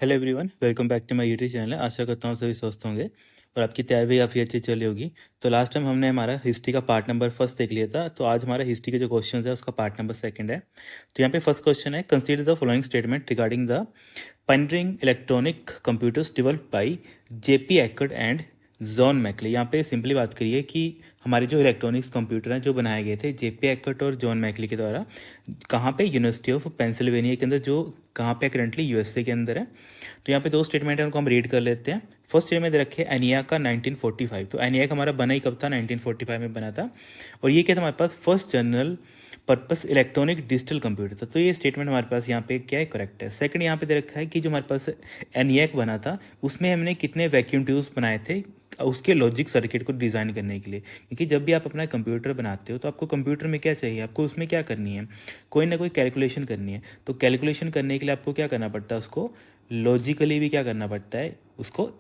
Hello everyone, welcome back to my YouTube channel. आशा करता हूँ सभी स्वस्थ होंगे और आपकी तैयारी भी काफ़ी अच्छी चली होगी। तो लास्ट टाइम हमने हमारा हिस्ट्री का पार्ट नंबर फर्स्ट देख लिया था। तो आज हमारा हिस्ट्री के जो क्वेश्चन है उसका पार्ट नंबर सेकंड है। तो यहाँ पे फर्स्ट क्वेश्चन है, consider the following statement regarding the pioneering electronic computers developed by JP Eckert and John Mauchly. यहाँ पे सिंपली बात करिए कि हमारे जो इलेक्ट्रॉनिक्स कंप्यूटर हैं जो बनाए गए थे जेपी एक्कर्ड और जॉन मैकले के द्वारा, कहाँ पे, यूनिवर्सिटी ऑफ पेंसिल्वेनिया के अंदर, जो कहाँ पे करंटली यूएसए के अंदर है। तो यहाँ पे दो स्टेटमेंट है, उनको हम रीड कर लेते हैं। फर्स्ट स्टेटमेंट दे रखे एनियाक का 1945। तो एनियाक हमारा बना ही कब था? 1945 में बना था। और ये क्या था हमारे पास? First general purpose electronic digital computer था। तो ये स्टेटमेंट हमारे पास यहाँ पे क्या है, करेक्ट है। सेकंड यहाँ पे दे रखा है कि जो हमारे पास एनियाक बना था उसमें हमने कितने वैक्यूम ट्यूब्स बनाए थे उसके लॉजिक सर्किट को डिज़ाइन करने के लिए। क्योंकि जब भी आप अपना कंप्यूटर बनाते हो तो आपको कंप्यूटर में क्या चाहिए, आपको उसमें क्या करनी है, कोई ना कोई कैलकुलेशन करनी है। तो कैलकुलेशन करने के लिए आपको क्या करना पड़ता है, उसको लॉजिकली भी क्या करना पड़ता है, उसको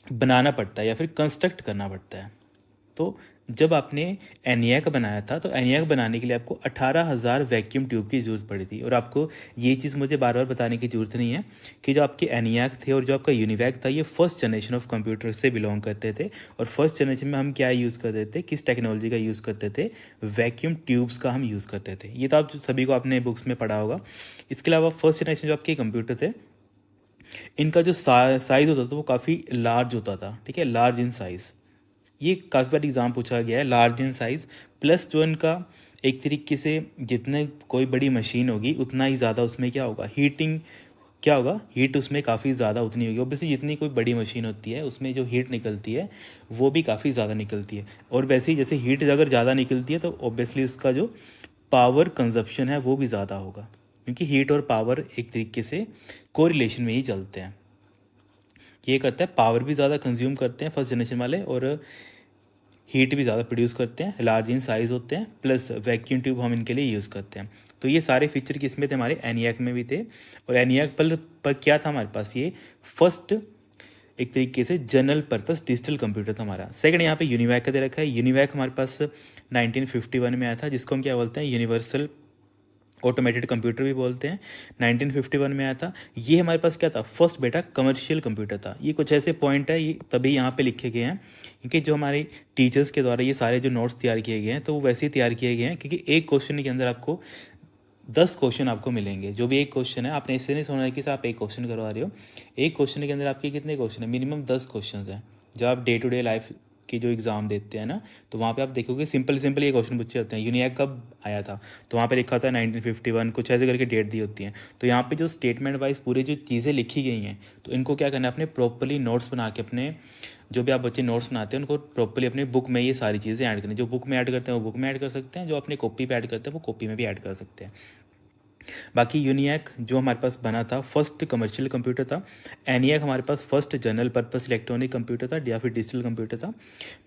बनाना पड़ता है या फिर कंस्ट्रक्ट करना पड़ता है। तो जब आपने एनियाक बनाया था तो एनियाक बनाने के लिए आपको 18,000 वैक्यूम ट्यूब की ज़रूरत पड़ी थी। और आपको ये चीज़ मुझे बार बार बताने की ज़रूरत नहीं है कि जो आपके एनियाक थे और जो आपका यूनिवैक था ये फर्स्ट जनरेशन ऑफ कंप्यूटर से बिलोंग करते थे। और फर्स्ट जनरेशन में हम क्या यूज़ करते थे, किस टेक्नोलॉजी का यूज़ करते थे? वैक्यूम ट्यूब्स का हम यूज़ करते थे। ये तो आप सभी को आपने बुक्स में पढ़ा होगा। इसके अलावा फर्स्ट जनरेशन जो आपके कंप्यूटर थे इनका जो साइज़ होता था वो काफ़ी लार्ज होता था। ठीक है, लार्ज इन साइज़। ये काफ़ी बार एग्ज़ाम पूछा गया है, लार्ज इन साइज़। प्लस जो इनका एक तरीके से जितने कोई बड़ी मशीन होगी उतना ही ज़्यादा उसमें क्या होगा, हीटिंग क्या होगा, हीट उसमें काफ़ी ज़्यादा उतनी होगी। ऑब्वियसली जितनी कोई बड़ी मशीन होती है उसमें जो हीट निकलती है वो भी काफ़ी ज़्यादा निकलती है। और वैसे ही जैसे हीट अगर ज़्यादा निकलती है तो ऑब्वियसली उसका जो पावर कंजप्शन है वो भी ज़्यादा होगा। क्योंकि हीट और पावर एक तरीके से कोरिलेशन में ही चलते हैं। ये करता है, पावर भी ज़्यादा कंज्यूम करते हैं फर्स्ट जनरेशन वाले और हीट भी ज़्यादा प्रोड्यूस करते हैं, लार्ज इन साइज़ होते हैं, प्लस वैक्यूम ट्यूब हम इनके लिए यूज़ करते हैं। तो ये सारे फीचर किस में थे? हमारे एनियाक में भी थे। और एनियाक पर क्या था हमारे पास? ये फर्स्ट एक तरीके से जनरल पर्पस डिजिटल कंप्यूटर था हमारा। सेकंड यहाँ पे यूनिवैक का दे रखा है। यूनिवैक हमारे पास 1951 में आया था, जिसको हम क्या बोलते हैं, यूनिवर्सल ऑटोमेटेड कंप्यूटर भी बोलते हैं। 1951 में आया था। ये हमारे पास क्या था? फर्स्ट बेटा कमर्शियल कंप्यूटर था। ये कुछ ऐसे पॉइंट है, ये तभी यहाँ पे लिखे गए हैं क्योंकि जो हमारे टीचर्स के द्वारा ये सारे जो नोट्स तैयार किए गए हैं तो वो वैसे ही तैयार किए गए हैं क्योंकि एक क्वेश्चन के अंदर आपको 10 क्वेश्चन आपको मिलेंगे। जो भी एक क्वेश्चन है, आपने इससे नहीं सुना है कि सर आप एक क्वेश्चन करवा रहे हो। एक क्वेश्चन के अंदर आपके कितने क्वेश्चन है? मिनिमम 10 क्वेश्चन हैं। जब आप डे टू डे लाइफ की जो एग्ज़ाम देते हैं ना, तो वहाँ पे आप देखोगे सिंपल सिंपल ये क्वेश्चन पूछे होते हैं। यूनियाक कब आया था? तो वहाँ पे लिखा था 1951, कुछ ऐसे करके डेट दी होती हैं। तो यहाँ पे जो स्टेटमेंट वाइज पूरी जो चीज़ें लिखी गई हैं तो इनको क्या करना है, अपने प्रॉपरली नोट्स बना के, अपने जो भी आप बच्चे नोट्स बनाते हैं उनको प्रॉपरली अपने बुक में ये सारी चीज़ें ऐड करनी। जो बुक में ऐड करते हैं वो बुक में ऐड कर सकते हैं, जो अपने कॉपी पे ऐड करते हैं वो कॉपी में भी ऐड कर सकते हैं। बाकी यूनियाक जो हमारे पास बना था फर्स्ट कमर्शियल कंप्यूटर था। एनियाक हमारे पास first general purpose electronic computer था या फिर डिजिटल कंप्यूटर था।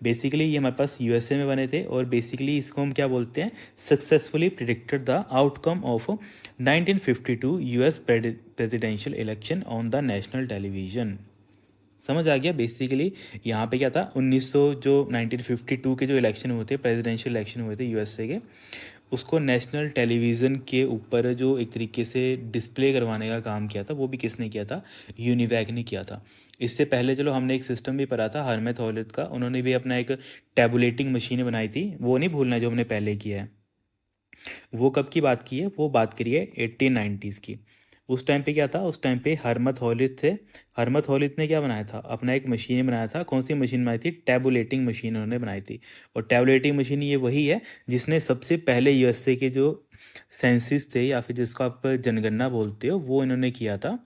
बेसिकली ये हमारे पास यूएसए में बने थे और बेसिकली इसको हम क्या बोलते हैं, successfully predicted the outcome of 1952 US presidential election on the national television. समझ आ गया? बेसिकली यहाँ पे क्या था, 1900 जो 1952 के जो इलेक्शन हुए थे, प्रेसिडेंशियल इलेक्शन हुए थे यूएसए के, उसको नेशनल टेलीविज़न के ऊपर जो एक तरीके से डिस्प्ले करवाने का काम किया था वो भी किसने किया था? यूनिवैक ने किया था। इससे पहले चलो हमने एक सिस्टम भी पढ़ा था हरमेथ हॉलित का, उन्होंने भी अपना एक टैबुलेटिंग मशीन बनाई थी। वो नहीं भूलना जो हमने पहले किया है। वो कब की बात की है? वो बात करी है 1890s की। उस टाइम पे क्या था? उस टाइम पे हरमथ हॉलित थे। हरमथ हॉलित ने क्या बनाया था? अपना एक मशीन बनाया था। कौन सी मशीन बनाई थी? टैबुलेटिंग मशीन उन्होंने बनाई थी। और टैबुलेटिंग मशीन ये वही है जिसने सबसे पहले यूएसए के जो सेंसिस थे या फिर जिसको आप जनगणना बोलते हो वो इन्होंने किया था।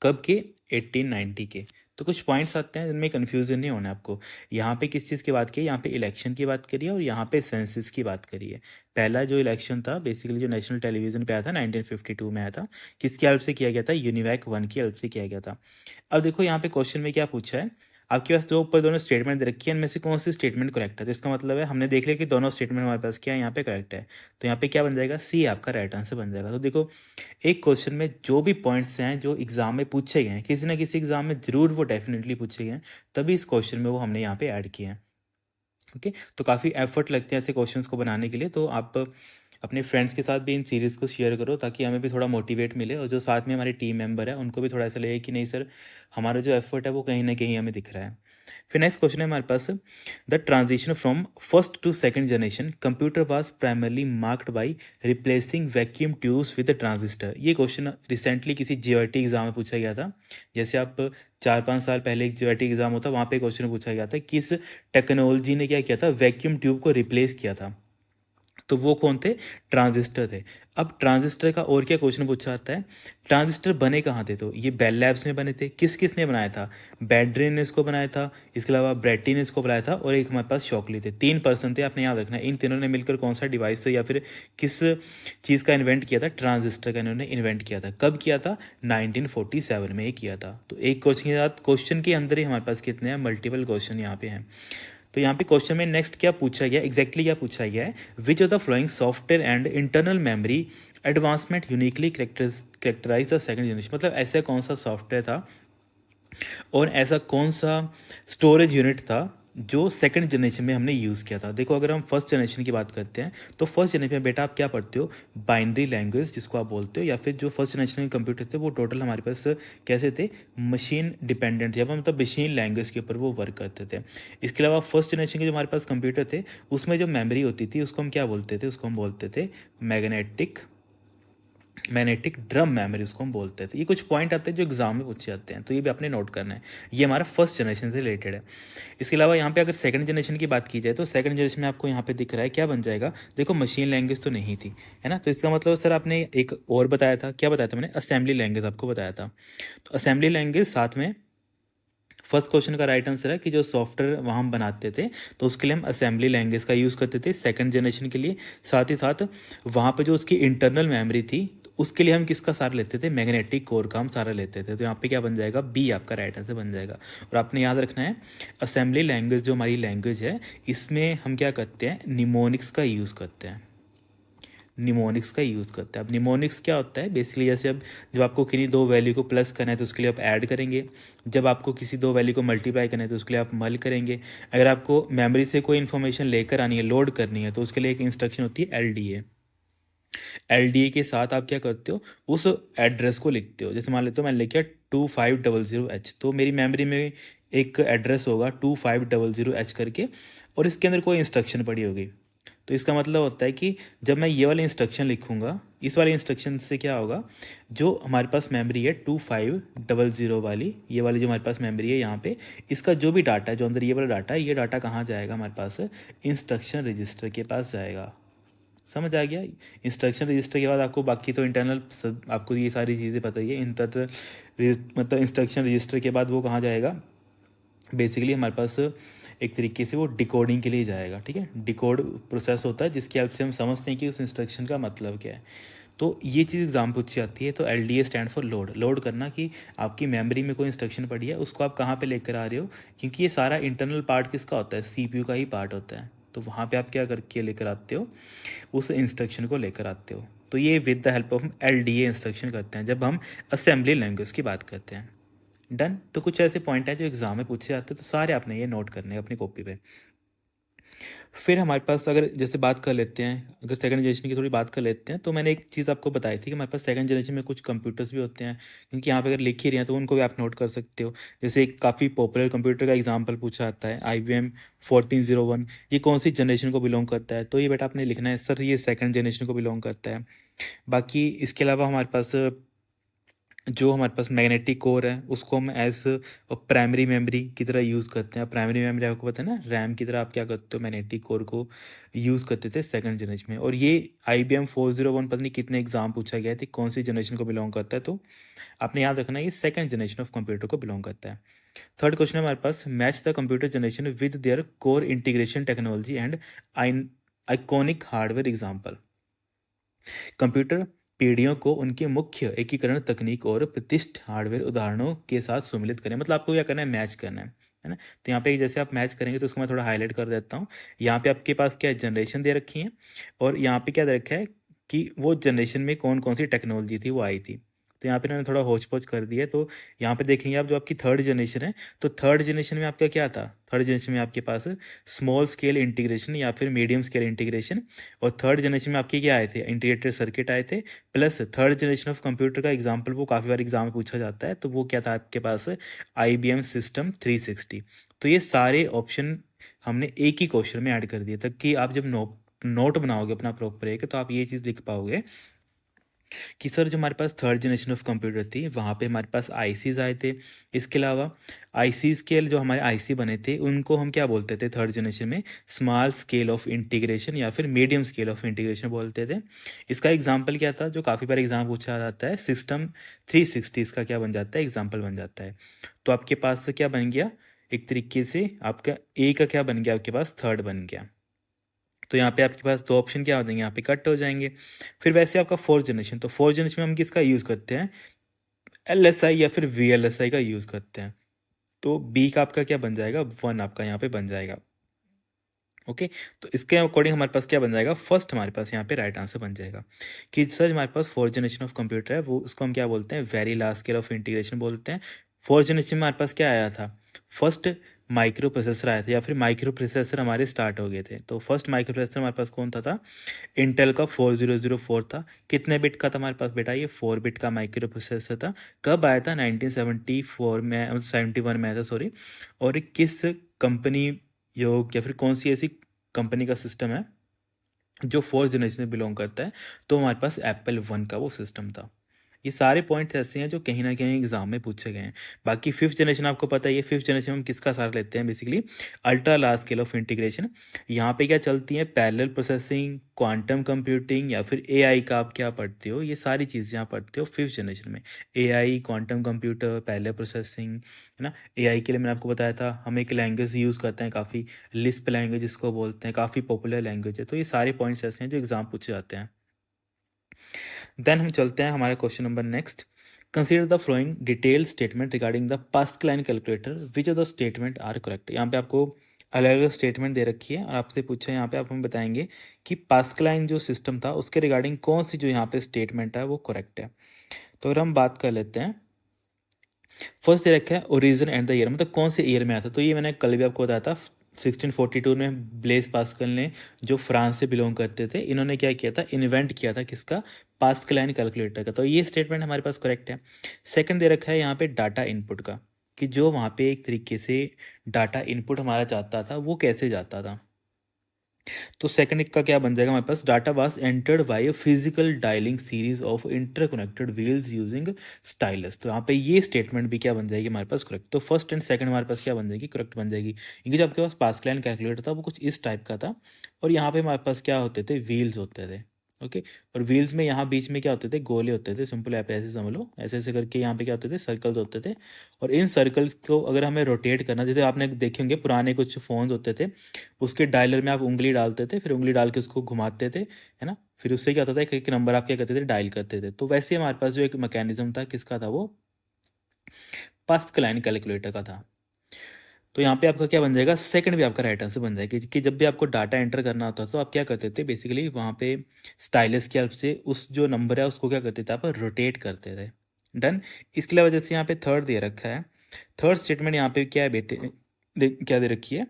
कब के? 1890 के। तो कुछ पॉइंट्स आते हैं जिनमें कन्फ्यूजन नहीं होना है आपको। यहाँ पे किस चीज़ की बात की है? यहाँ पे इलेक्शन की बात करी है और यहाँ पे सेंसस की बात करी है। पहला जो इलेक्शन था बेसिकली जो नेशनल टेलीविज़न पे आया था 1952 में आया था। किसकी हेल्प से किया गया था? यूनिवैक 1 की हेल्प से किया गया था। अब देखो यहाँ पे क्वेश्चन में क्या पूछा है, आपके पास दो ऊपर दोनों स्टेटमेंट दे रखी है, इनमें से कौन सी स्टेटमेंट करेक्ट है? तो इसका मतलब है हमने देख लिया कि दोनों स्टेटमेंट हमारे पास क्या है, यहाँ पे करेक्ट है। तो यहाँ पे क्या बन जाएगा? सी आपका राइट आंसर बन जाएगा। तो देखो एक क्वेश्चन में जो भी पॉइंट्स हैं जो एग्जाम में पूछे गए हैं, किसी ना किसी एग्जाम में जरूर वो डेफिनेटली पूछे गए हैं, तभी इस क्वेश्चन में वो हमने यहाँ पे ऐड किए हैं। ओके, तो काफ़ी एफर्ट लगते हैं ऐसे क्वेश्चंस को बनाने के लिए। तो आप अपने फ्रेंड्स के साथ भी इन सीरीज़ को शेयर करो ताकि हमें भी थोड़ा मोटिवेट मिले और जो साथ में हमारे टीम मेंबर है उनको भी थोड़ा ऐसा लगे कि नहीं सर, हमारा जो एफर्ट है वो कहीं ना कहीं हमें दिख रहा है। फिर नेक्स्ट क्वेश्चन है हमारे पास, the transition from first to second generation computer was primarily marked by replacing vacuum tubes with transistor. ये क्वेश्चन रिसेंटली किसी जीआईटी एग्जाम में पूछा गया था। जैसे आप 4-5 साल पहले एक जीआईटी एग्जाम होता, वहाँ पे क्वेश्चन पूछा गया था किस टेक्नोलॉजी ने क्या किया था, वैक्यूम ट्यूब को रिप्लेस किया था। तो वो कौन थे, ट्रांजिस्टर थे। अब ट्रांजिस्टर का और क्या क्वेश्चन पूछा जाता है, ट्रांजिस्टर बने कहाँ थे, तो ये बेल लैब्स में बने थे। किस किसने बनाया था, बैड्रे ने इसको बनाया था, इसके अलावा ब्रेटी ने इसको बनाया था, और एक हमारे पास शॉकली थे। 3 पर्सन थे, आपने याद रखना है। इन तीनों ने मिलकर कौन सा डिवाइस या फिर किस चीज़ का इन्वेंट किया था, ट्रांजिस्टर का इन्होंने इन्वेंट किया था। कब किया था, 1947 में ही किया था। तो एक क्वेश्चन के साथ क्वेश्चन के अंदर ही हमारे पास कितने हैं, मल्टीपल क्वेश्चन यहाँ पे हैं। तो यहाँ पे क्वेश्चन में नेक्स्ट क्या पूछा गया, एग्जैक्टली क्या पूछा गया है, which of the following software and internal memory advancement uniquely characterise the second generation. मतलब ऐसा कौन सा सॉफ्टवेयर था और ऐसा कौन सा स्टोरेज यूनिट था जो सेकंड जनरेशन में हमने यूज़ किया था। देखो, अगर हम फर्स्ट जनरेशन की बात करते हैं तो फर्स्ट जनरेशन में बेटा आप क्या पढ़ते हो, बाइनरी लैंग्वेज जिसको आप बोलते हो, या फिर जो फर्स्ट जनरेशन के कंप्यूटर थे वो टोटल हमारे पास कैसे थे, मशीन डिपेंडेंट थे, मतलब मशीन लैंग्वेज के ऊपर वो वर्क करते थे। इसके अलावा फर्स्ट जनरेशन के जो हमारे पास कंप्यूटर थे उसमें जो मेमोरी होती थी उसको हम क्या बोलते थे, उसको हम बोलते थे मैग्नेटिक ड्रम मेमोरी, उसको हम बोलते थे। ये कुछ पॉइंट आते हैं जो एग्जाम में पूछे जाते हैं, तो ये भी आपने नोट करना है। ये हमारा फर्स्ट जनरेशन से रिलेटेड है। इसके अलावा यहाँ पे अगर सेकंड जनरेशन की बात की जाए तो सेकंड जनरेशन में आपको यहाँ पे दिख रहा है क्या बन जाएगा, देखो मशीन लैंग्वेज तो नहीं थी, है ना। तो इसका मतलब सर आपने एक और बताया था, क्या बताया था मैंने, असेंबली लैंग्वेज आपको बताया था। तो असेंबली लैंग्वेज साथ में फर्स्ट क्वेश्चन का राइट आंसर है कि जो सॉफ्टवेयर वहाँ हम बनाते थे तो उसके लिए हम असेंबली लैंग्वेज का यूज़ करते थे सेकंड जनरेशन के लिए। साथ ही साथ वहाँ पे जो उसकी इंटरनल मेमोरी थी तो उसके लिए हम किसका सहारा लेते थे, मैग्नेटिक कोर का हम सहारा लेते थे। तो यहाँ पे क्या बन जाएगा, बी आपका राइट आंसर बन जाएगा। और आपने याद रखना है, असेंबली लैंग्वेज जो हमारी लैंग्वेज है इसमें हम क्या करते हैं, निमोनिक्स का यूज़ करते हैं। निमोनिक्स का यूज़ करते हैं। अब निमोनिक्स क्या होता है, बेसिकली जैसे अब जब आपको किन्हीं दो वैल्यू को प्लस करना है तो उसके लिए आप ऐड करेंगे, जब आपको किसी दो वैल्यू को मल्टीप्लाई करना है तो उसके लिए आप मल करेंगे। अगर आपको मेमोरी से कोई इन्फॉर्मेशन लेकर आनी है, लोड करनी है, तो उसके लिए एक इंस्ट्रक्शन होती है LDA। LDA के साथ आप क्या करते हो, उस एड्रेस को लिखते हो। जैसे मान लेते हो मैं लिख किया 2500H, तो मेरी मेमोरी में एक एड्रेस होगा 2500H करके, और इसके अंदर कोई इंस्ट्रक्शन पड़ी होगी। तो इसका मतलब होता है कि जब मैं ये वाली इंस्ट्रक्शन लिखूंगा, इस वाले इंस्ट्रक्शन से क्या होगा, जो हमारे पास मेमोरी है 2500 वाली, ये वाली जो हमारे पास मेमोरी है यहाँ पे, इसका जो भी डाटा है, जो अंदर ये वाला डाटा है, ये डाटा कहाँ जाएगा हमारे पास, इंस्ट्रक्शन रजिस्टर के पास जाएगा। समझ आ गया। इंस्ट्रक्शन रजिस्टर के बाद आपको बाकी तो इंटरनल सब आपको ये सारी चीज़ें पता ही है। मतलब इंस्ट्रक्शन रजिस्टर के बाद वो कहाँ जाएगा, बेसिकली हमारे पास एक तरीके से वो डिकोडिंग के लिए जाएगा। ठीक है, डिकोड प्रोसेस होता है जिसकी हेल्प से हम समझते हैं कि उस इंस्ट्रक्शन का मतलब क्या है। तो ये चीज़ एग्जाम पूछी जाती है। तो LDA stand for load, load करना कि आपकी मेमोरी में कोई इंस्ट्रक्शन पड़ी है उसको आप कहाँ पे लेकर आ रहे हो, क्योंकि ये सारा इंटरनल पार्ट किसका होता है, CPU का ही पार्ट होता है। तो वहाँ पे आप क्या करके लेकर आते हो, उस इंस्ट्रक्शन को लेकर आते हो। तो ये with the help of LDA instruction करते हैं जब हम असेंबली लैंग्वेज की बात करते हैं। डन। तो कुछ ऐसे पॉइंट हैं जो एग्जाम में पूछे जाते हैं, तो सारे आपने ये नोट करने हैं अपनी कॉपी पे। फिर हमारे पास अगर जैसे बात कर लेते हैं, अगर सेकंड जनरेशन की थोड़ी बात कर लेते हैं, तो मैंने एक चीज़ आपको बताई थी कि हमारे पास सेकंड जनरेशन में कुछ कंप्यूटर्स भी होते हैं, क्योंकि यहाँ पे अगर लिख ही रहे हैं तो उनको भी आप नोट कर सकते हो। जैसे एक काफ़ी पॉपुलर कंप्यूटर का एग्जाम्पल पूछा जाता है, IBM 1401। ये कौन सी जनरेशन को बिलोंग करता है, तो ये बेटा आपने लिखना है सर ये सेकंड जनरेशन को बिलोंग करता है। बाकी इसके अलावा हमारे पास जो हमारे पास मैग्नेटिक कोर है उसको हम एज प्राइमरी मेमोरी की तरह यूज़ करते हैं। प्राइमरी मेमोरी आपको पता है ना, रैम की तरह आप क्या करते हो, मैग्नेटिक कोर को यूज़ करते थे सेकंड जनरेशन में। और ये IBM 401 पता नहीं कितने एग्जाम पूछा गया है कौन सी जनरेशन को बिलोंग करता है, तो आपने याद रखना है ये सेकंड जनरेशन ऑफ कंप्यूटर को बिलोंग करता है। थर्ड क्वेश्चन है हमारे पास, match the computer generation with their core integration technology and iconic hardware example. Computer पीढ़ियों को उनके मुख्य एकीकरण तकनीक और प्रतिष्ठित हार्डवेयर उदाहरणों के साथ सम्मिलित करें। मतलब आपको क्या करना है, मैच करना है ना। तो यहाँ पे जैसे आप मैच करेंगे तो उसको मैं थोड़ा हाईलाइट कर देता हूँ। यहाँ पे आपके पास क्या जनरेशन दे रखी है और यहाँ पे क्या दे रखा है कि वो जनरेशन में कौन कौन सी टेक्नोलॉजी थी वो आई थी। तो यहाँ पे इन्होंने थोड़ा होच-पोच कर दिया है। तो यहाँ पे देखेंगे आप, जो आपकी थर्ड जनरेशन है, तो थर्ड जनरेशन में आपका क्या था? थर्ड जनरेशन में आपके पास स्मॉल स्केल इंटीग्रेशन या फिर मीडियम स्केल इंटीग्रेशन, और थर्ड जनरेशन में आपके क्या आए थे? इंटीग्रेटेड सर्किट आए थे, plus third generation of computer का एग्जाम्पल वो काफ़ी बार एग्जाम में पूछा जाता है, तो वो क्या था आपके पास? IBM system 360। तो ये सारे ऑप्शन हमने एक ही क्वेश्चन में ऐड कर दिए, ताकि आप जब नोट बनाओगे अपना प्रॉपर एक, तो आप ये चीज़ लिख पाओगे कि सर जो हमारे पास थर्ड जनरेशन ऑफ कंप्यूटर थी, वहाँ पे हमारे पास आईसीज आए थे। इसके अलावा आईसीज के जो हमारे आईसी बने थे, उनको हम क्या बोलते थे थर्ड जनरेशन में? स्मॉल स्केल ऑफ इंटीग्रेशन या फिर मीडियम स्केल ऑफ इंटीग्रेशन बोलते थे। इसका एग्जाम्पल क्या था, जो काफ़ी बार एग्जाम पूछा जाता है, सिस्टम 360 इसका क्या बन जाता है? एग्जाम्पल बन जाता है। तो आपके पास से क्या बन गया? एक तरीके से आपका ए का क्या बन गया? आपके पास थर्ड बन गया। तो यहाँ पे आपके पास दो ऑप्शन क्या हो जाएंगे? यहाँ पे कट हो जाएंगे। फिर वैसे आपका फोर्थ जनरेशन, तो फोर्थ जनरेशन में हम किसका यूज़ करते हैं? LSI या फिर VLSI का यूज़ करते हैं। तो बी का आपका क्या बन जाएगा? 1 आपका यहाँ पे बन जाएगा। ओके, तो इसके अकॉर्डिंग हमारे पास क्या बन जाएगा? फर्स्ट हमारे पास यहाँ पे राइट आंसर बन जाएगा कि सर हमारे पास फोर्थ जनरेशन ऑफ कंप्यूटर है, वो उसको हम क्या बोलते हैं? Very large scale of integration बोलते हैं। फोर्थ जनरेशन में हमारे पास क्या आया था? फर्स्ट माइक्रो प्रोसेसर आया था, या फिर माइक्रो प्रोसेसर हमारे स्टार्ट हो गए थे। तो फर्स्ट माइक्रो प्रोसेसर हमारे पास कौन था? इंटेल का 4004 था। कितने बिट का था हमारे पास बेटा? ये 4 बिट का माइक्रो प्रोसेसर था। कब आया था? 1974 में, 71 में आया था, सॉरी। और ये किस कंपनी योग या फिर कौन सी ऐसी कंपनी का सिस्टम है जो फोर्थ जनरेशन में बिलोंग करता है? तो हमारे पास Apple 1 का वो सिस्टम था। ये सारे पॉइंट्स ऐसे हैं जो कहीं ना कहीं एग्जाम में पूछे गए हैं। बाकी फिफ्थ जनरेशन आपको पता ही है, फिफ्थ जनरेशन में हम किसका सहारा लेते हैं? Basically ultra large scale of integration. यहाँ पे क्या चलती है? पैरेलल प्रोसेसिंग, क्वांटम कंप्यूटिंग, या फिर AI का आप क्या पढ़ते हो? ये सारी चीज़ें आप पढ़ते हो फिफ्थ जनरेशन में। AI, quantum computer, parallel processing, है ना। AI के लिए मैंने आपको बताया था, हम एक लैंग्वेज यूज़ करते हैं काफ़ी, लिस्प लैंग्वेज इसको बोलते हैं, काफ़ी पॉपुलर लैंग्वेज है। तो ये सारे पॉइंट्स ऐसे हैं जो एग्जाम पूछे जाते हैं। देन हम चलते हैं हमारे question number next. Consider the following detail statement regarding the Pascaline calculator, which of the statement are correct. यहाँ पे आपको अलग अलग स्टेटमेंट दे रखी है और आपसे पूछा है, यहाँ पे आप हमें बताएंगे कि पास्कल लाइन जो सिस्टम था उसके रिगार्डिंग कौन सी जो यहाँ पे स्टेटमेंट है वो करेक्ट है। तो अगर हम बात कर लेते हैं, फर्स्ट दे रखा है ओरिजिन एंड द ईयर, मतलब कौन से ईयर में आया था। तो ये मैंने कल भी आपको बताया था, 1642 में ब्लेस पास्कल ने, जो फ्रांस से बिलोंग करते थे, इन्होंने क्या किया था? इन्वेंट किया था किसका? पास्कल लाइन कैलकुलेटर का। तो ये स्टेटमेंट हमारे पास करेक्ट है। सेकंड दे रखा है यहाँ पे डाटा इनपुट का, कि जो वहाँ पे एक तरीके से डाटा इनपुट हमारा जाता था वो कैसे जाता था। तो सेकंड का क्या बन जाएगा हमारे पास? Data was entered by a physical dialing series of interconnected wheels using stylus. तो यहाँ पे ये स्टेटमेंट भी क्या बन जाएगी हमारे पास? करेक्ट। तो फर्स्ट एंड सेकंड हमारे पास क्या बन जाएगी? करेक्ट बन जाएगी, क्योंकि जो आपके पास पास्कल लाइन कैलकुलेटर था वो कुछ इस टाइप का था, और यहाँ पे हमारे पास क्या होते थे? व्हील्स होते थे। ओके, और व्हील्स में यहाँ बीच में क्या होते थे? गोले होते थे। सिंपल आप ऐसे समझ लो, ऐसे ऐसे करके यहाँ पे क्या होते थे? सर्कल्स होते थे। और इन सर्कल्स को अगर हमें रोटेट करना, जैसे आपने देखे होंगे पुराने कुछ फ़ोन्स होते थे, उसके डायलर में आप उंगली डालते थे, फिर उंगली डाल के उसको घुमाते थे, है ना। फिर उससे क्या होता था? एक एक नंबर आप क्या करते थे? डायल करते थे। तो वैसे हमारे पास जो एक मैकेनिज्म था, किसका था वो? पास्कल लाइन कैलकुलेटर का था। तो यहाँ पे आपका क्या बन जाएगा? सेकंड भी आपका राइट आंसर बन जाएगा, कि जब भी आपको डाटा एंटर करना होता था तो आप क्या करते थे? बेसिकली वहाँ पे स्टाइलस की हेल्प से उस जो नंबर है उसको क्या करते थे? आप रोटेट करते थे। डन। इसके अलावा जैसे यहाँ पे थर्ड दे रखा है, थर्ड स्टेटमेंट यहाँ पे क्या है बेटे? क्या दे रखी है?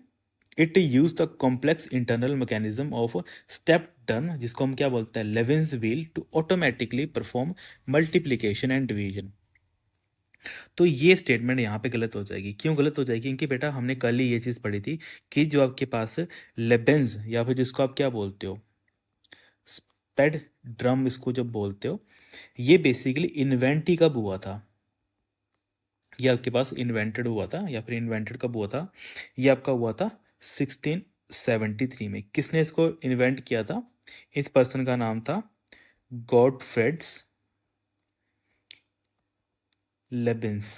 It use the complex internal mechanism of step done, जिसको हम क्या बोलते हैं? Leibniz wheel, to automatically perform multiplication and division. तो ये स्टेटमेंट यहाँ पे गलत हो जाएगी। क्यों गलत हो जाएगी? क्योंकि बेटा हमने कल ही ये चीज़ पढ़ी थी कि जो आपके पास लेबेंस, या फिर जिसको आप क्या बोलते हो? स्पेड ड्रम इसको जब बोलते हो, ये बेसिकली इन्वेंट ही कब हुआ था? ये आपके पास इन्वेंटेड हुआ था, या फिर इन्वेंटेड कब हुआ था? ये आपका हुआ था 1673 में। किसने इसको इन्वेंट किया था? इस पर्सन का नाम था गॉडफ्रेड्स लेबिन्स।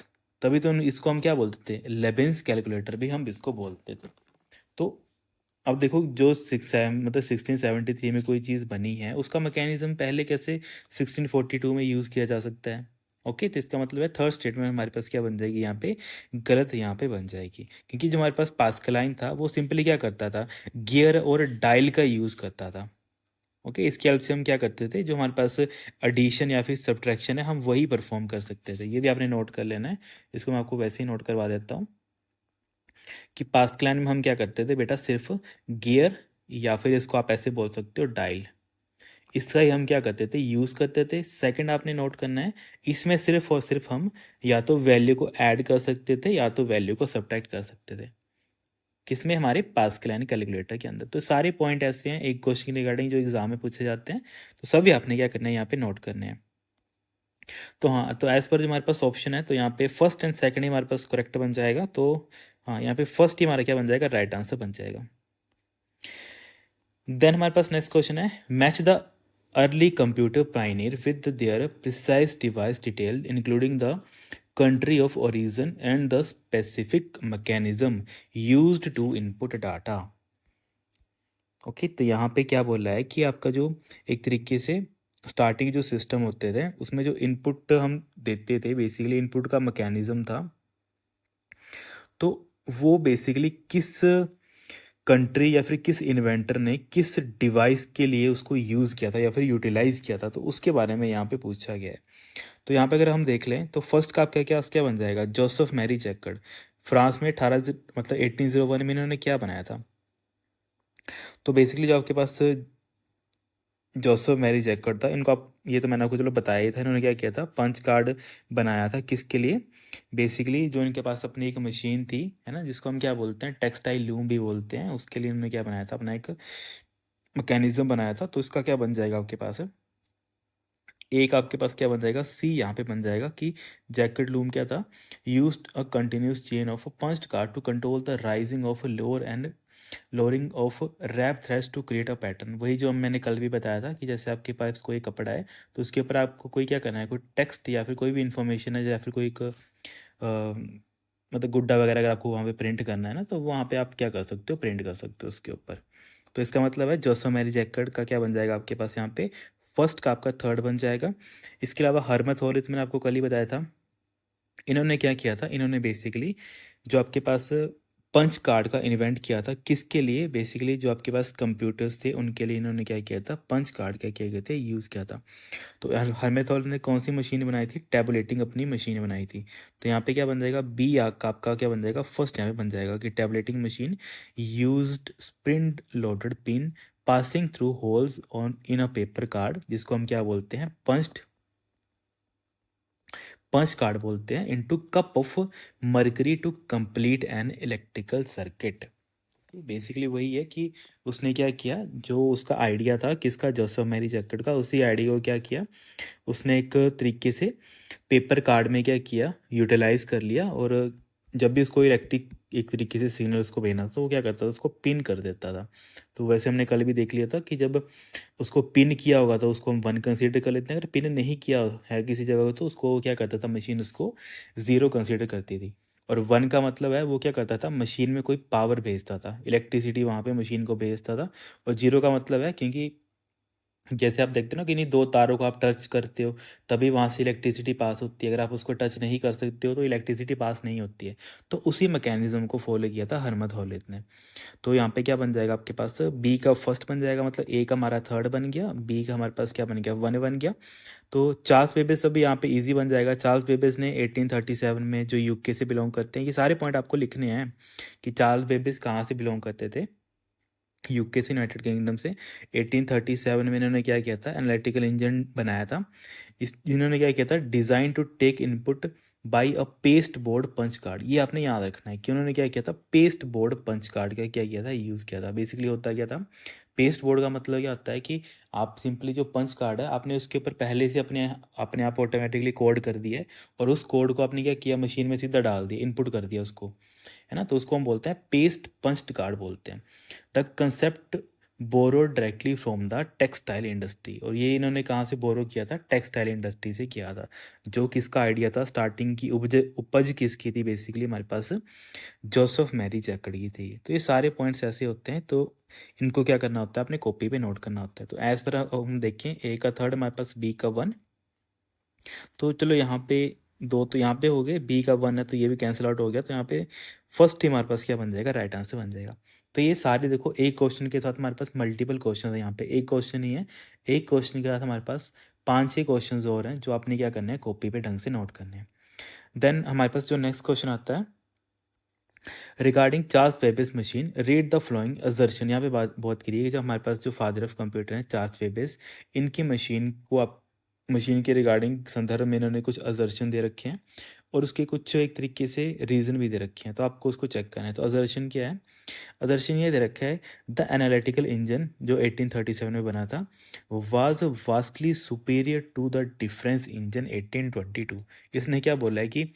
तभी तो इसको हम क्या बोलते थे? लेबिन्स कैलकुलेटर भी हम इसको बोलते थे। तो अब देखो, जो मतलब 1673 में कोई चीज़ बनी है, उसका मैकेनिज्म पहले कैसे 1642 में यूज़ किया जा सकता है? ओके, तो इसका मतलब है थर्ड स्टेटमेंट हमारे पास क्या बन जाएगी यहाँ पे? गलत यहाँ पे बन जाएगी, क्योंकि जो हमारे पास पास्कल लाइन था वो सिंपली क्या करता था? गियर और डायल का यूज़ करता था। ओके, इसकी हेल्प से हम क्या करते थे, जो हमारे पास एडिशन या फिर सब्ट्रैक्शन है हम वही परफॉर्म कर सकते थे। ये भी आपने नोट कर लेना है, इसको मैं आपको वैसे ही नोट करवा देता हूँ कि पास्ट लाइन में हम क्या करते थे बेटा, सिर्फ गियर या फिर इसको आप ऐसे बोल सकते हो डायल, इसका ही हम क्या करते थे, यूज़ करते थे। सेकंड आपने नोट करना है, इसमें सिर्फ और सिर्फ हम या तो वैल्यू को ऐड कर सकते थे या तो वैल्यू को सब्ट्रैक्ट कर सकते थे, किसमें, हमारे पास्कल कैलकुलेटर के अंदर। तो सारे पॉइंट ऐसे हैं एक क्वेश्चन के रिगार्डिंग जो एग्जाम में पूछे जाते हैं, तो सभी आपने क्या करना है यहाँ पे नोट करने हैं। तो हाँ, तो एज पर जो हमारे पास ऑप्शन है, तो यहाँ पे फर्स्ट एंड सेकंड ही हमारे पास करेक्ट बन जाएगा। तो हाँ, यहाँ पे फर्स्ट ही हमारा क्या बन जाएगा, राइट आंसर बन जाएगा। देन हमारे पास नेक्स्ट क्वेश्चन है, match the early computer Pioneer with their precise device detail including the country of origin and the specific mechanism used to input data। Okay, तो यहाँ पे क्या बोल रहा है कि आपका जो एक तरीके से स्टार्टिंग जो सिस्टम होते थे उसमें जो इनपुट हम देते थे, बेसिकली इनपुट का मैकेनिज्म था, तो वो बेसिकली किस कंट्री या फिर किस इन्वेंटर ने किस डिवाइस के लिए उसको यूज़ किया था या फिर यूटिलाइज किया था, तो उसके बारे में यहाँ पे पूछा गया है। तो यहाँ पे अगर हम देख लें तो फर्स्ट का आपका क्या क्या बन जाएगा, जोसेफ मैरी जैकर्ड। फ्रांस में 1801 में इन्होंने क्या बनाया था, तो बेसिकली जो आपके पास जोसेफ मैरी जैकर्ड था, इनको आप, ये तो मैंने आपको चलो बताया ही था, इन्होंने क्या किया था, पंच कार्ड बनाया था, किसके लिए, बेसिकली जो इनके पास अपनी एक मशीन थी, है ना, जिसको हम क्या बोलते हैं, टेक्सटाइल लूम भी बोलते हैं, उसके लिए इन्होंने क्या बनाया था, अपना एक मैकेनिज्म बनाया था। तो इसका क्या बन जाएगा आपके पास, एक आपके पास क्या बन जाएगा, सी यहाँ पे बन जाएगा कि जैकेट लूम क्या था, used a continuous chain of a punched card to control the rising of lower and lowering of warp threads to create a pattern. वही जो मैंने कल भी बताया था कि जैसे आपके पास कोई कपड़ा है तो उसके ऊपर आपको कोई क्या करना है, कोई टेक्स्ट या फिर कोई भी इन्फॉर्मेशन है या फिर कोई एक मतलब गुड्डा वगैरह अगर आपको वहाँ पे प्रिंट करना है ना, तो वहाँ पे आप क्या कर सकते हो, प्रिंट कर सकते हो उसके ऊपर। तो इसका मतलब है जोसो मैरी जैकर्ड का क्या बन जाएगा आपके पास यहाँ पे, फर्स्ट का आपका थर्ड बन जाएगा। इसके अलावा हरमत हॉरिस मैंने आपको कल ही बताया था, इन्होंने क्या किया था, इन्होंने बेसिकली जो आपके पास पंच कार्ड का इन्वेंट किया था, किसके लिए, बेसिकली जो आपके पास कंप्यूटर्स थे उनके लिए इन्होंने क्या किया था, पंच कार्ड क्या किए गए थे, यूज़ किया था। तो हरमेथॉल ने कौन सी मशीन बनाई थी, टैबुलेटिंग अपनी मशीन बनाई थी। तो यहाँ पे क्या बन जाएगा, बी आपका क्या बन जाएगा, फर्स्ट यहाँ पे बन जाएगा कि tabulating machine used spring loaded pin passing through holes on in a paper card, जिसको हम क्या बोलते हैं, पंच कार्ड बोलते हैं, into cup of mercury to complete an electrical circuit. Basically वही है कि उसने क्या किया, जो उसका आइडिया था किसका, जोसेफ मैरी जैकर्ड का, उसी आइडिया को क्या किया उसने, एक तरीके से पेपर कार्ड में क्या किया, यूटिलाइज कर लिया, और जब भी उसको इलेक्ट्रिक एक तरीके से सिग्नल उसको भेजना था तो वो क्या करता था, उसको पिन कर देता था। तो वैसे हमने कल भी देख लिया था कि जब उसको पिन किया होगा तो उसको हम 1 कंसीडर कर लेते हैं, अगर पिन नहीं किया है किसी जगह तो उसको क्या करता था, मशीन उसको 0 कंसीडर करती थी। और 1 का मतलब है वो क्या करता था, मशीन में कोई पावर भेजता था, इलेक्ट्रिसिटी वहाँ पे मशीन को भेजता था। और 0 का मतलब है, क्योंकि जैसे आप देखते हो ना कि नहीं, दो तारों को आप टच करते हो तभी वहाँ से इलेक्ट्रिसिटी पास होती है, अगर आप उसको टच नहीं कर सकते हो तो इलेक्ट्रिसिटी पास नहीं होती है। तो उसी मैकेनिज्म को फॉलो किया था हरमत हॉलित ने। तो यहाँ पे क्या बन जाएगा आपके पास, बी का फर्स्ट बन जाएगा, मतलब ए का हमारा थर्ड बन गया, बी का हमारे पास क्या बन गया, 1 बन गया। तो चार्ल्स बेबेज अभी यहाँ पे इजी बन जाएगा। चार्ल्स बेबेज ने 1837 में, जो यूके से बिलोंग करते हैं, ये सारे पॉइंट आपको लिखने हैं कि चार्ल्स बेबेज कहाँ से बिलोंग करते थे, यूके से, यूनाइटेड किंगडम से। 1837 में इन्होंने क्या किया था, एनालिटिकल इंजन बनाया था। इन्होंने क्या किया था, design to take input by a pasteboard punch card. ये आपने याद रखना है कि उन्होंने क्या किया था, पेस्ट बोर्ड पंच कार्ड का क्या किया था, यूज़ किया था। बेसिकली होता क्या था, पेस्ट बोर्ड का मतलब क्या होता है कि आप सिंपली जो पंच कार्ड है आपने उसके ऊपर पहले से अपने अपने आप ऑटोमेटिकली कोड कर दिया है, और उस कोड को आपने क्या किया, मशीन में सीधा डाल दिया, इनपुट कर दिया उसको, है ना। तो उसको हम बोलते हैं पेस्ट पंच्ड कार्ड बोलते हैं। The concept borrow directly from the textile industry, और ये इन्होंने कहाँ से बोरो किया था, टेक्सटाइल इंडस्ट्री से किया था। जो किसका आइडिया था, स्टार्टिंग की उपज किसकी थी, बेसिकली हमारे पास जोसेफ मैरी जैकर्ड की थी। तो ये सारे पॉइंट्स ऐसे होते हैं, तो इनको क्या करना होता है, अपने कॉपी पे नोट करना होता है। तो एज पर हम देखें, ए का थर्ड हमारे पास, बी का 1। तो चलो यहाँ पे दो तो यहाँ पे हो गए, बी का 1 है तो ये भी कैंसिल आउट हो गया, तो यहाँ पे फर्स्ट ही हमारे पास क्या बन जाएगा, राइट आंसर बन जाएगा। तो ये सारे देखो एक क्वेश्चन के साथ हमारे पास मल्टीपल क्वेश्चन है, यहाँ पे एक क्वेश्चन ही है, एक क्वेश्चन के साथ हमारे पास 5-6 क्वेश्चन और हैं जो आपने क्या करना है, कॉपी पे ढंग से नोट करने हैं। देन हमारे पास जो नेक्स्ट क्वेश्चन आता है, regarding Charles Babbage machine read the flowing assertion. यहाँ पे बात बहुत करिए कि जो हमारे पास जो फादर ऑफ कंप्यूटर हैं चार्ल्स बेबेज, इनकी मशीन को आप मशीन के रिगार्डिंग संदर्भ में इन्होंने कुछ असर्शन दे रखे हैं और उसके कुछ एक तरीके से रीज़न भी दे रखे हैं, तो आपको उसको चेक करना है। तो असर्शन क्या है, अदर्शन ये दे रखा है, द एनालिटिकल इंजन जो 1837 में बना था was vastly superior to the difference engine 1822। इसने क्या बोला है कि